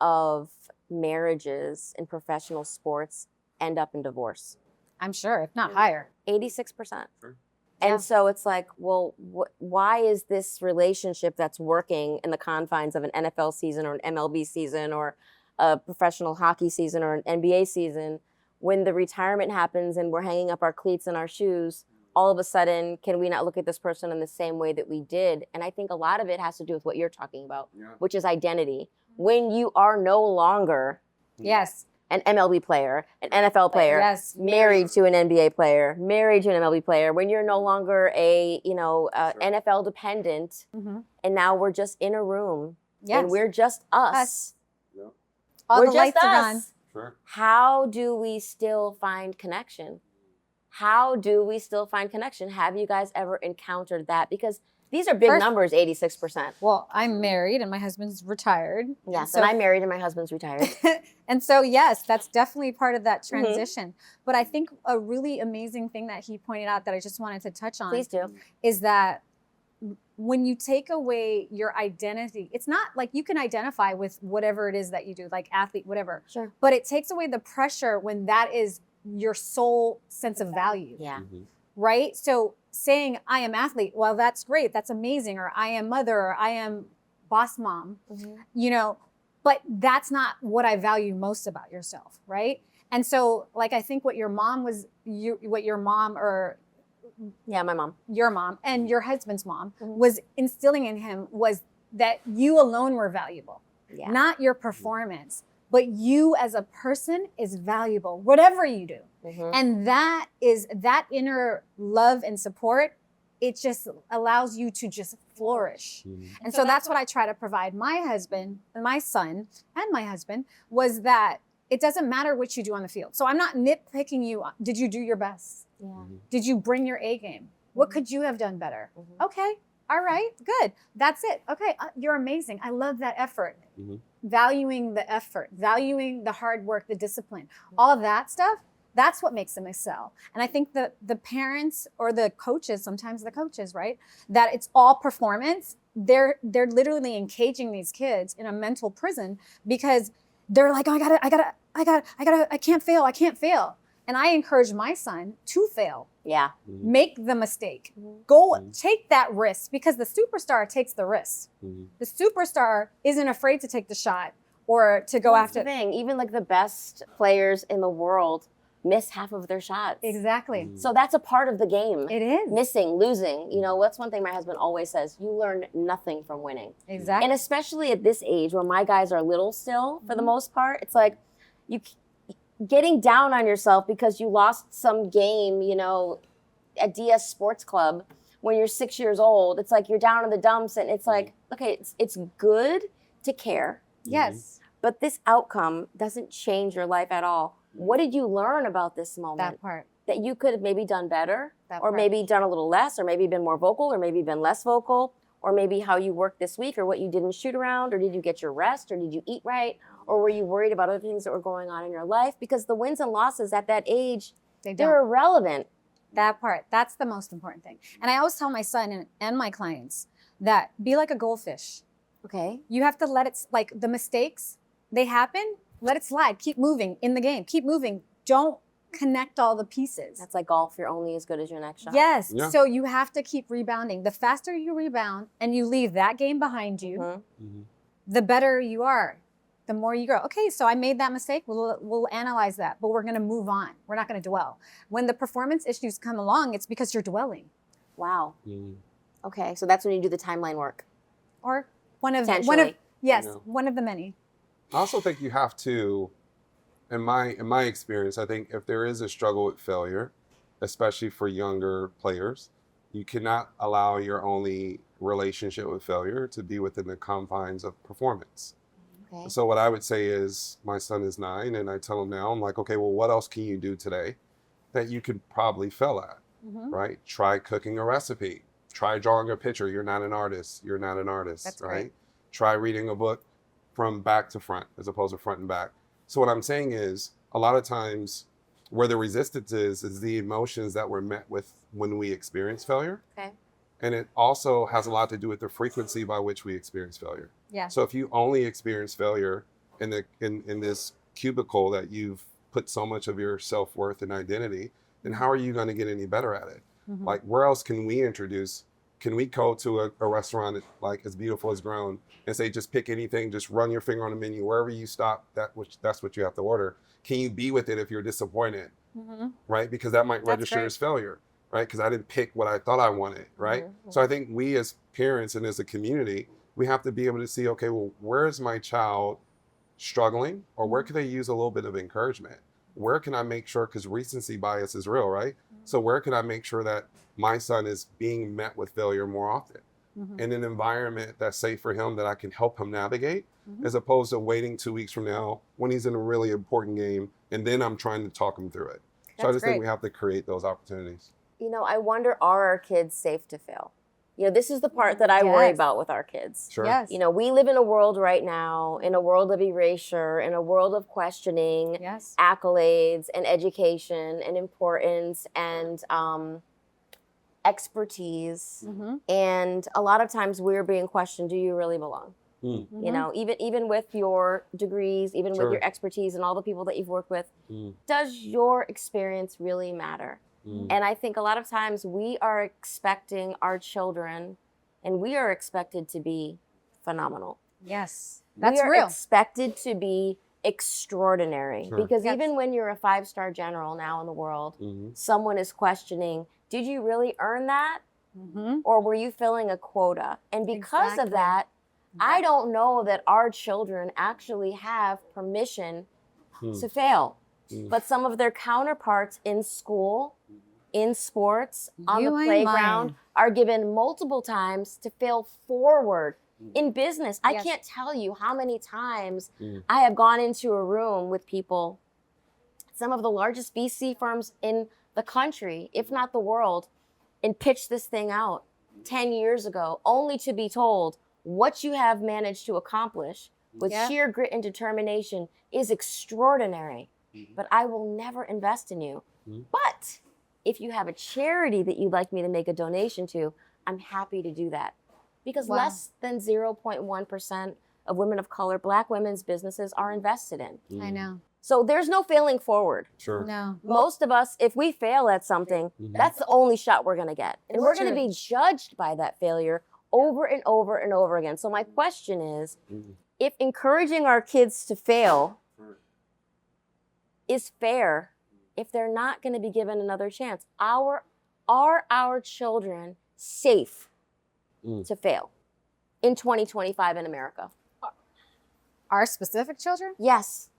of marriages in professional sports end up in divorce. I'm sure, if not higher. 86%. Sure. And so it's like, well, why is this relationship that's working in the confines of an NFL season or an MLB season or a professional hockey season or an NBA season, when the retirement happens and we're hanging up our cleats and our shoes, all of a sudden, can we not look at this person in the same way that we did? And I think a lot of it has to do with what you're talking about, which is identity. When you are no longer Yes. an MLB player, an NFL player, Yes. married to an NBA player, married to an MLB player, when you're no longer a NFL dependent, and now we're just in a room, and we're just us. All We're the just lights are us. on. Sure. How do we still find connection? How do we still find connection? Have you guys ever encountered that? Because these are big numbers, 86%. Well, I'm married and my husband's retired. Yes, and I'm married and my husband's retired. And so, yes, that's definitely part of that transition. But I think a really amazing thing that he pointed out that I just wanted to touch on Please do. is that when you take away your identity, it's not like you can identify with whatever it is that you do, like athlete, whatever. Sure. But it takes away the pressure when that is your sole sense of value. Yeah. Right? So saying I am athlete, well, that's great. That's amazing. Or I am mother, or I am boss mom, but that's not what I value most about yourself. Right? And so like, I think what your mom Yeah, my mom. your mom and your husband's mom was instilling in him was that you alone were valuable, not your performance, but you as a person is valuable, whatever you do. And that inner love and support, it just allows you to just flourish. And so that's what I try to provide my husband, my son, and my husband, was that it doesn't matter what you do on the field. So I'm not nitpicking you. Did you do your best? Did you bring your A game? What could you have done better? Okay. All right. Good. That's it. Okay. You're amazing. I love that effort. Valuing the effort, valuing the hard work, the discipline, all of that stuff. That's what makes them excel. And I think the parents or the coaches, sometimes the coaches, right, that it's all performance. They're literally encaging these kids in a mental prison because they're like, oh, I can't fail. And I encourage my son to fail. Yeah. Make the mistake. Go take that risk, because the superstar takes the risk. The superstar isn't afraid to take the shot or to go after. That's the thing. Even like the best players in the world miss half of their shots. Exactly. So that's a part of the game. It is. Missing, losing. You know, what's one thing my husband always says? You learn nothing from winning. Exactly. And especially at this age where my guys are little still, for the most part, it's like you getting down on yourself because you lost some game, you know, at DS Sports Club when you're 6 years old. It's like you're down in the dumps, and it's like, okay, it's good to care. Yes. But this outcome doesn't change your life at all. What did you learn about this moment? That part. That you could have maybe done better, That or part. maybe done a little less, or maybe been more vocal, or maybe been less vocal, or maybe how you worked this week, or what you didn't shoot around, or did you get your rest, or did you eat right, or were you worried about other things that were going on in your life? Because the wins and losses at that age, they're irrelevant. That part. That's the most important thing. And I always tell my son and my clients that be like a goldfish. Okay. You have to let it, like the mistakes, they happen, let it slide. Keep moving in the game. Keep moving. Don't connect all the pieces. That's like golf. You're only as good as your next shot. Yes. Yeah. So you have to keep rebounding. The faster you rebound and you leave that game behind you, the better you are. The more you grow. Okay, so I made that mistake. We'll analyze that, but we're going to move on. We're not going to dwell. When the performance issues come along, it's because you're dwelling. Wow. Okay, so that's when you do the timeline work. Or one of Potentially. yes, Yeah. one of the many. I also think you have to, in my experience, I think if there is a struggle with failure, especially for younger players, you cannot allow your only relationship with failure to be within the confines of performance. Okay. So what I would say is, my son is 9, and I tell him now, I'm like, okay, well, what else can you do today that you could probably fail at, right? Try cooking a recipe. Try drawing a picture. You're not an artist. You're not an artist, That's right? great. Try reading a book from back to front as opposed to front and back. So what I'm saying is, a lot of times where the resistance is the emotions that we're met with when we experience failure. Okay. And it also has a lot to do with the frequency by which we experience failure. Yeah. So if you only experience failure in this cubicle that you've put so much of your self-worth and identity, then how are you going to get any better at it? Like, where else can we introduce? Can we go to a restaurant like as beautiful as Grown and say, just pick anything, just run your finger on the menu, wherever you stop, that's what you have to order. Can you be with it if you're disappointed, right? Because that might register great. as failure, right? Because I didn't pick what I thought I wanted, right? So I think we as parents and as a community, we have to be able to see, okay, well, where is my child struggling, or where could they use a little bit of encouragement? Where can I make sure, because recency bias is real, right? So where can I make sure that my son is being met with failure more often in an environment that's safe for him, that I can help him navigate, as opposed to waiting 2 weeks from now when he's in a really important game and then I'm trying to talk him through it. So I That's just think great. we have to create those opportunities. You know, I wonder, are our kids safe to fail? You know, this is the part that I worry Yes. about with our kids. Sure. Yes. You know, we live in a world right now, in a world of erasure, in a world of questioning Yes. accolades and education and importance and expertise. And a lot of times we're being questioned, do you really belong? You know, even with your degrees, even Sure. with your expertise and all the people that you've worked with, does your experience really matter? And I think a lot of times we are expecting our children, and we are expected to be phenomenal. Yes. That's we are real. expected to be extraordinary. Sure. Because Yes. even when you're a 5-star general now in the world, someone is questioning, did you really earn that? Or were you filling a quota? And because Exactly. of that, I don't know that our children actually have permission to fail. But some of their counterparts in school, in sports, on You the ain't playground, lying. are given multiple times to fail forward. In business, I Yes. can't tell you how many times I have gone into a room with people, some of the largest VC firms in the country, if not the world, and pitched this thing out 10 years ago, only to be told what you have managed to accomplish with Yeah. sheer grit and determination is extraordinary. But I will never invest in you. But if you have a charity that you'd like me to make a donation to, I'm happy to do that. Because Wow. less than 0.1% of women of color, Black women's businesses are invested in. I know. So there's no failing forward. Sure. No. Most of us, if we fail at something, that's the only shot we're going to get. And we're going to True. be judged by that failure over and over and over again. So my question is, if encouraging our kids to fail is fair, if they're not going to be given another chance? Are our children safe to fail in 2025 in America? Our specific children? Yes.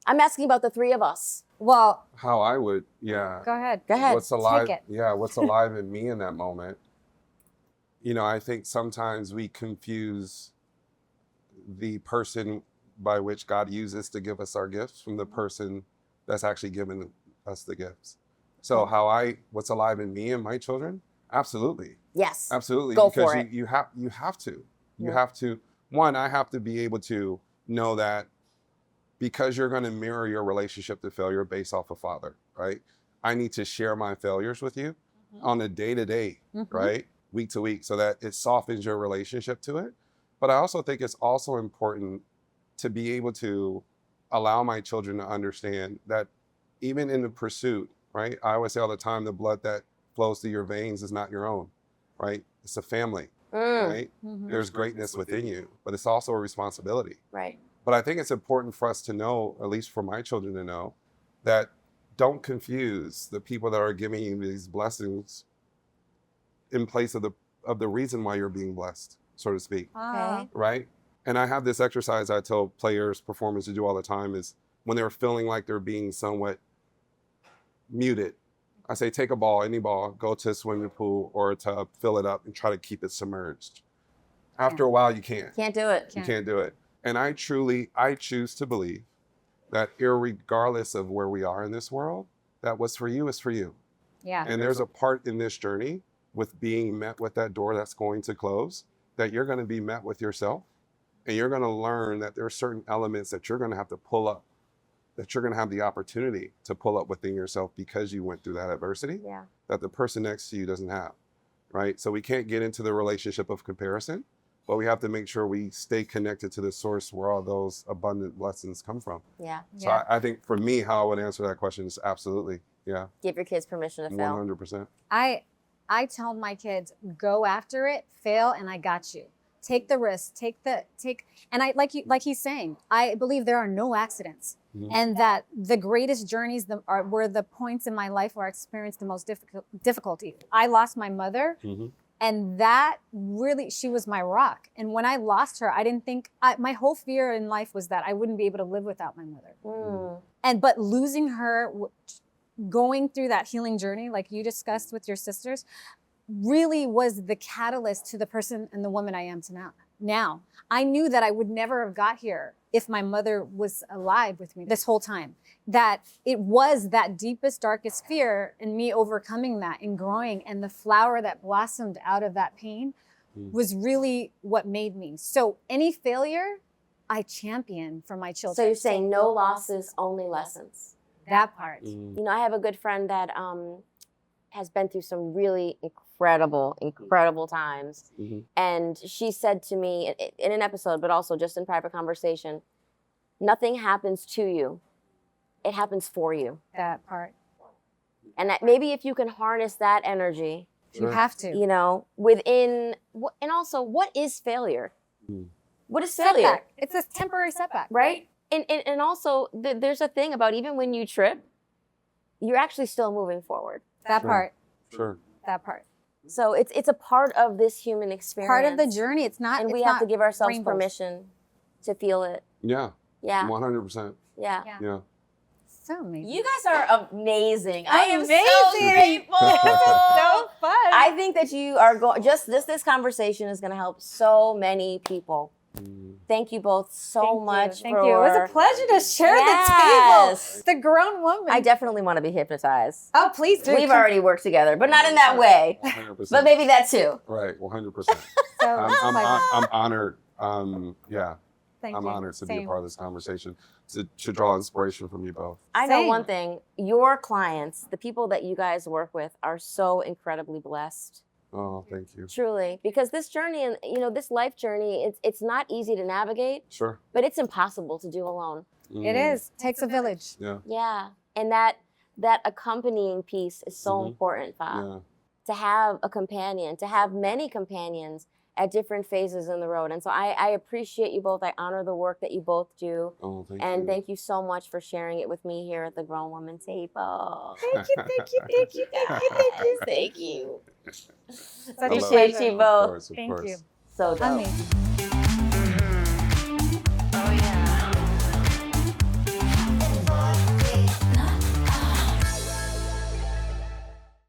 I'm asking about the three of us. Well, How I would, yeah. go ahead. Go ahead. What's alive? Take it. Yeah, what's alive in me in that moment? You know, I think sometimes we confuse the person by which God uses to give us our gifts from the person that's actually given us the gifts. So what's alive in me and my children? Absolutely. Yes. Absolutely. Go because for it. you have to. You have to, one, I have to be able to know that because you're going to mirror your relationship to failure based off of father, right? I need to share my failures with you on a day-to-day, right? Week to week, so that it softens your relationship to it. But I also think it's also important to be able to allow my children to understand that even in the pursuit, right? I always say all the time, the blood that flows through your veins is not your own, right? It's a family, right? There's greatness within you, but it's also a responsibility. Right. But I think it's important for us to know, at least for my children to know, that don't confuse the people that are giving you these blessings in place of the reason why you're being blessed, so to speak, Okay. right? And I have this exercise I tell players, performers to do all the time is when they're feeling like they're being somewhat muted, I say, take a ball, any ball, go to a swimming pool or a tub, fill it up and try to keep it submerged. After a while, you can't. Can't do it. You can't do it. And I choose to believe that irregardless of where we are in this world, that what's for you is for you. Yeah. And there's a part in this journey with being met with that door that's going to close, that you're going to be met with yourself. And you're going to learn that there are certain elements that you're going to have to pull up, that you're going to have the opportunity to pull up within yourself because you went through that adversity that the person next to you doesn't have, right? So we can't get into the relationship of comparison, but we have to make sure we stay connected to the source where all those abundant blessings come from. Yeah. So I think for me, how I would answer that question is absolutely, yeah. Give your kids permission to fail. 100%. I tell my kids, go after it, fail, and I got you. Take the risk, and I like he's saying, I believe there are no accidents, and that the greatest journeys were the points in my life where I experienced the most difficulty. I lost my mother, and that really, she was my rock. And when I lost her, I didn't think, my whole fear in life was that I wouldn't be able to live without my mother. But losing her, going through that healing journey, like you discussed with your sisters, really was the catalyst to the person and the woman I am to now. I knew that I would never have got here if my mother was alive with me this whole time. That it was that deepest, darkest fear and me overcoming that and growing, and the flower that blossomed out of that pain was really what made me. So any failure, I champion for my children. So you're saying no losses, only lessons. That part. You know, I have a good friend that has been through some really incredible times. And she said to me in an episode, but also just in private conversation, nothing happens to you. It happens for you. That part. And that maybe if you can harness that energy, you have to. you know, within, and also what is failure? What is failure? Setback. It's a temporary setback. Right? And also there's a thing about even when you trip, you're actually still moving forward. That part. Sure. That part. So it's a part of this human experience. Part of the journey. It's not. And it's we have not to give ourselves rainbows. permission to feel it. Yeah. Yeah. 100%. Yeah. Yeah. So amazing. You guys are amazing. I am so Amazing. grateful. so fun. I think that you are going. Just this conversation is going to help so many people. Thank you both so much. Thank you. It was a pleasure to share the table. The grown woman. I definitely want to be hypnotized. Oh, please do. We've already worked together, but not in that way. 100%. But maybe that too. Right, 100%. So, I'm honored. Yeah, Thank I'm you. honored to be Same. a part of this conversation, to draw inspiration from you both. I know Same. one thing. Your clients, the people that you guys work with, are so incredibly blessed. Oh, thank you. Truly, because this journey and this life journey, it's not easy to navigate, Sure. but it's impossible to do alone. It is. Takes a village. Yeah. Yeah, and that accompanying piece is so important, Fa. Yeah. To have a companion, to have many companions, at different phases in the road. And so I appreciate you both. I honor the work that you both do. Oh, thank And you. thank you so much for sharing it with me here at the Grown Woman table. Thank you, thank you, thank you, thank you, thank you. Thank you. Such a Appreciate pleasure. you both. Of Thank course. you. So dope. Amazing.